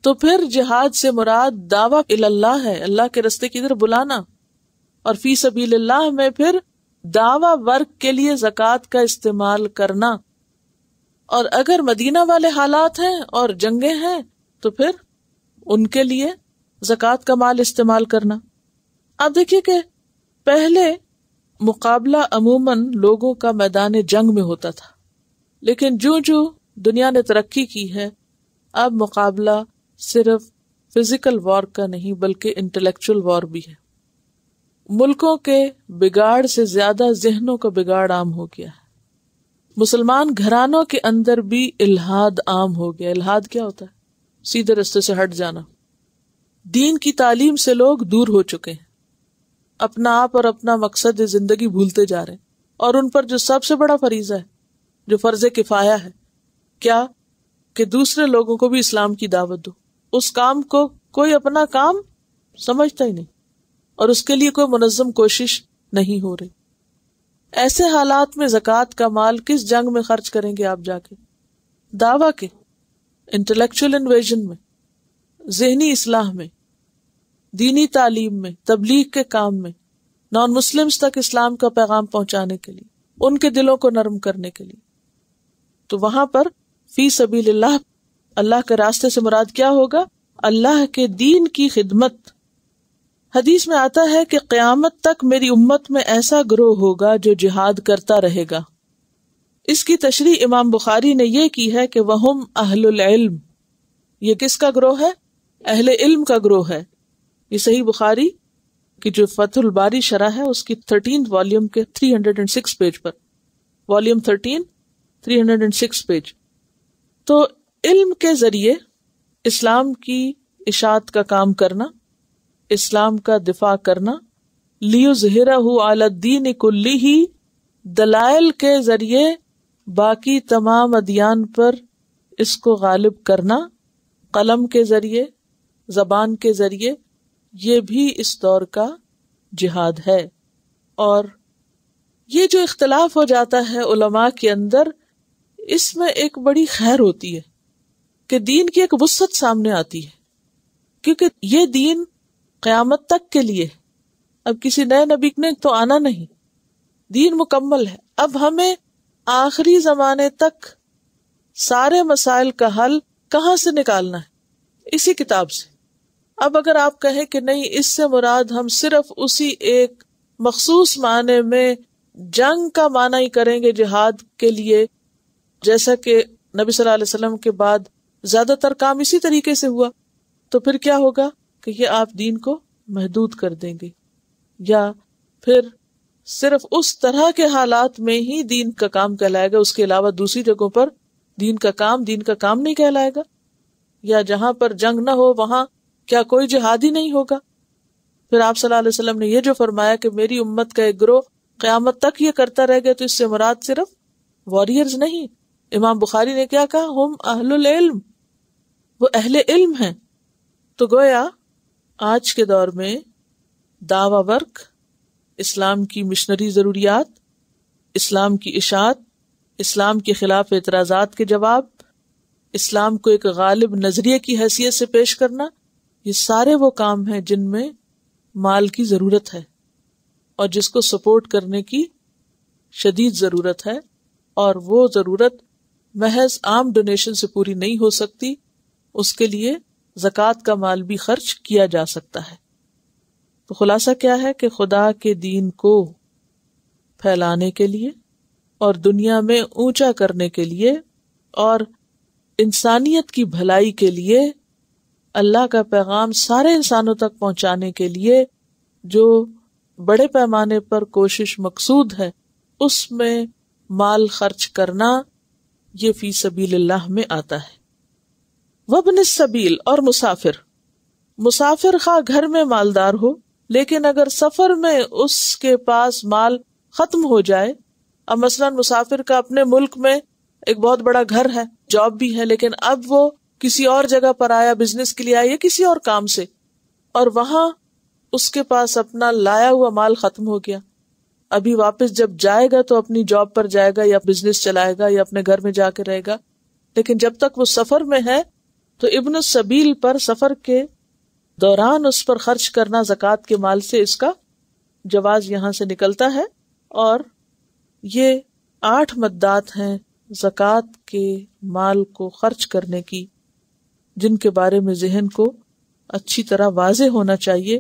تو پھر جہاد سے مراد دعویٰ اللہ ہے، اللہ کے رستے کی طرف بلانا، اور فی سبیل اللہ میں پھر دعویٰ ورک کے لیے زکوٰۃ کا استعمال کرنا۔ اور اگر مدینہ والے حالات ہیں اور جنگیں ہیں تو پھر ان کے لیے زکوٰۃ کا مال استعمال کرنا۔ آپ دیکھیے کہ پہلے مقابلہ عموماً لوگوں کا میدان جنگ میں ہوتا تھا، لیکن جو دنیا نے ترقی کی ہے، اب مقابلہ صرف فزیکل وار کا نہیں بلکہ انٹلیکچوئل وار بھی ہے۔ ملکوں کے بگاڑ سے زیادہ ذہنوں کا بگاڑ عام ہو گیا ہے۔ مسلمان گھرانوں کے اندر بھی الحاد عام ہو گیا۔ الحاد کیا ہوتا ہے؟ سیدھے رستے سے ہٹ جانا۔ دین کی تعلیم سے لوگ دور ہو چکے ہیں، اپنا آپ اور اپنا مقصد زندگی بھولتے جا رہے ہیں، اور ان پر جو سب سے بڑا فریضہ ہے، جو فرض کفایہ ہے، کیا کہ دوسرے لوگوں کو بھی اسلام کی دعوت دو، اس کام کو کوئی اپنا کام سمجھتا ہی نہیں، اور اس کے لیے کوئی منظم کوشش نہیں ہو رہی۔ ایسے حالات میں زکوٰۃ کا مال کس جنگ میں خرچ کریں گے آپ جا کے؟ دعویٰ کے، انٹلیکچوئل انویژن میں، ذہنی اصلاح میں، دینی تعلیم میں، تبلیغ کے کام میں، نان مسلمز تک اسلام کا پیغام پہنچانے کے لیے، ان کے دلوں کو نرم کرنے کے لیے۔ تو وہاں پر فی سبیل اللہ، اللہ کے راستے سے مراد کیا ہوگا؟ اللہ کے دین کی خدمت۔ حدیث میں آتا ہے کہ قیامت تک میری امت میں ایسا گروہ ہوگا جو جہاد کرتا رہے گا۔ اس کی تشریح امام بخاری نے یہ کی ہے کہ وہم اہل العلم۔ یہ کس کا گروہ ہے؟ اہل علم کا گروہ ہے۔ یہ صحیح بخاری کی جو فتح الباری شرح ہے اس کی 13 والیوم کے 306 پیج پر، والیوم 13 306 پیج۔ تو علم کے ذریعے اسلام کی اشاعت کا کام کرنا، اسلام کا دفاع کرنا، لیظہرہ علی الدین کلہ، دلائل کے ذریعے باقی تمام ادیان پر اس کو غالب کرنا، قلم کے ذریعے، زبان کے ذریعے، یہ بھی اس دور کا جہاد ہے۔ اور یہ جو اختلاف ہو جاتا ہے علماء کے اندر، اس میں ایک بڑی خیر ہوتی ہے کہ دین کی ایک وسعت سامنے آتی ہے، کیونکہ یہ دین قیامت تک کے لیے، اب کسی نئے نبی نے تو آنا نہیں، دین مکمل ہے۔ اب ہمیں آخری زمانے تک سارے مسائل کا حل کہاں سے نکالنا ہے؟ اسی کتاب سے۔ اب اگر آپ کہیں کہ نہیں، اس سے مراد ہم صرف اسی ایک مخصوص معنی میں جنگ کا معنی ہی کریں گے جہاد کے لیے، جیسا کہ نبی صلی اللہ علیہ وسلم کے بعد زیادہ تر کام اسی طریقے سے ہوا، تو پھر کیا ہوگا کہ یہ آپ دین کو محدود کر دیں گے، یا پھر صرف اس طرح کے حالات میں ہی دین کا کام کہلائے گا، اس کے علاوہ دوسری جگہوں پر دین کا کام نہیں کہلائے گا، یا جہاں پر جنگ نہ ہو وہاں کیا کوئی جہاد ہی نہیں ہوگا؟ پھر آپ صلی اللہ علیہ وسلم نے یہ جو فرمایا کہ میری امت کا ایک گروہ قیامت تک یہ کرتا رہ گیا، تو اس سے مراد صرف واریئرز نہیں۔ امام بخاری نے کیا کہا؟ ہم اہل العلم، وہ اہل علم ہیں. تو گویا آج کے دور میں دعوی ورک، اسلام کی مشنری ضروریات، اسلام کی اشاعت، اسلام کے خلاف اعتراضات کے جواب، اسلام کو ایک غالب نظریے کی حیثیت سے پیش کرنا، یہ سارے وہ کام ہیں جن میں مال کی ضرورت ہے اور جس کو سپورٹ کرنے کی شدید ضرورت ہے، اور وہ ضرورت محض عام ڈونیشن سے پوری نہیں ہو سکتی. اس کے لیے زکوٰۃ کا مال بھی خرچ کیا جا سکتا ہے. تو خلاصہ کیا ہے کہ خدا کے دین کو پھیلانے کے لیے اور دنیا میں اونچا کرنے کے لیے اور انسانیت کی بھلائی کے لیے، اللہ کا پیغام سارے انسانوں تک پہنچانے کے لیے جو بڑے پیمانے پر کوشش مقصود ہے، اس میں مال خرچ کرنا یہ فی سبیل اللہ میں آتا ہے. وابن السبیل، اور مسافر خواہ گھر میں مالدار ہو لیکن اگر سفر میں اس کے پاس مال ختم ہو جائے، اب مثلا مسافر کا اپنے ملک میں ایک بہت بڑا گھر ہے، جاب بھی ہے، لیکن اب وہ کسی اور جگہ پر آیا، بزنس کے لیے آیا یا کسی اور کام سے، اور وہاں اس کے پاس اپنا لایا ہوا مال ختم ہو گیا. ابھی واپس جب جائے گا تو اپنی جاب پر جائے گا یا بزنس چلائے گا یا اپنے گھر میں جا کے رہے گا، لیکن جب تک وہ سفر میں ہے تو ابن السبیل پر سفر کے دوران اس پر خرچ کرنا زکوٰۃ کے مال سے، اس کا جواز یہاں سے نکلتا ہے. اور یہ 8 مدات ہیں زکوٰۃ کے مال کو خرچ کرنے کی، جن کے بارے میں ذہن کو اچھی طرح واضح ہونا چاہیے،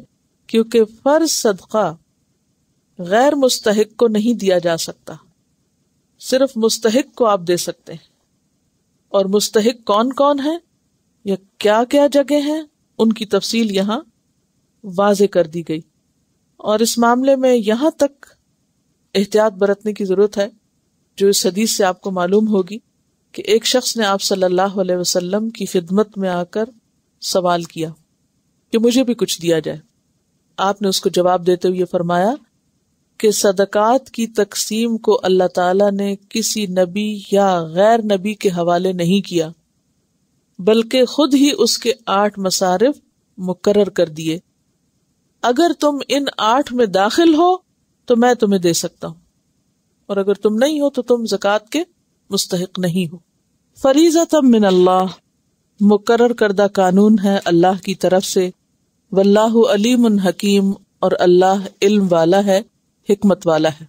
کیونکہ فرض صدقہ غیر مستحق کو نہیں دیا جا سکتا، صرف مستحق کو آپ دے سکتے ہیں. اور مستحق کون کون ہے یا کیا کیا جگہ ہیں، ان کی تفصیل یہاں واضح کر دی گئی. اور اس معاملے میں یہاں تک احتیاط برتنے کی ضرورت ہے جو اس حدیث سے آپ کو معلوم ہوگی کہ ایک شخص نے آپ صلی اللہ علیہ وسلم کی خدمت میں آ کر سوال کیا کہ مجھے بھی کچھ دیا جائے. آپ نے اس کو جواب دیتے ہوئے فرمایا کہ صدقات کی تقسیم کو اللہ تعالیٰ نے کسی نبی یا غیر نبی کے حوالے نہیں کیا، بلکہ خود ہی اس کے 8 مصارف مقرر کر دیے. اگر تم ان 8 میں داخل ہو تو میں تمہیں دے سکتا ہوں، اور اگر تم نہیں ہو تو تم زکوٰۃ کے مستحق نہیں ہو. فریضۃ من اللہ، مقرر کردہ قانون ہے اللہ کی طرف سے. واللہ علیم حکیم، اور اللہ علم والا ہے، حکمت والا ہے.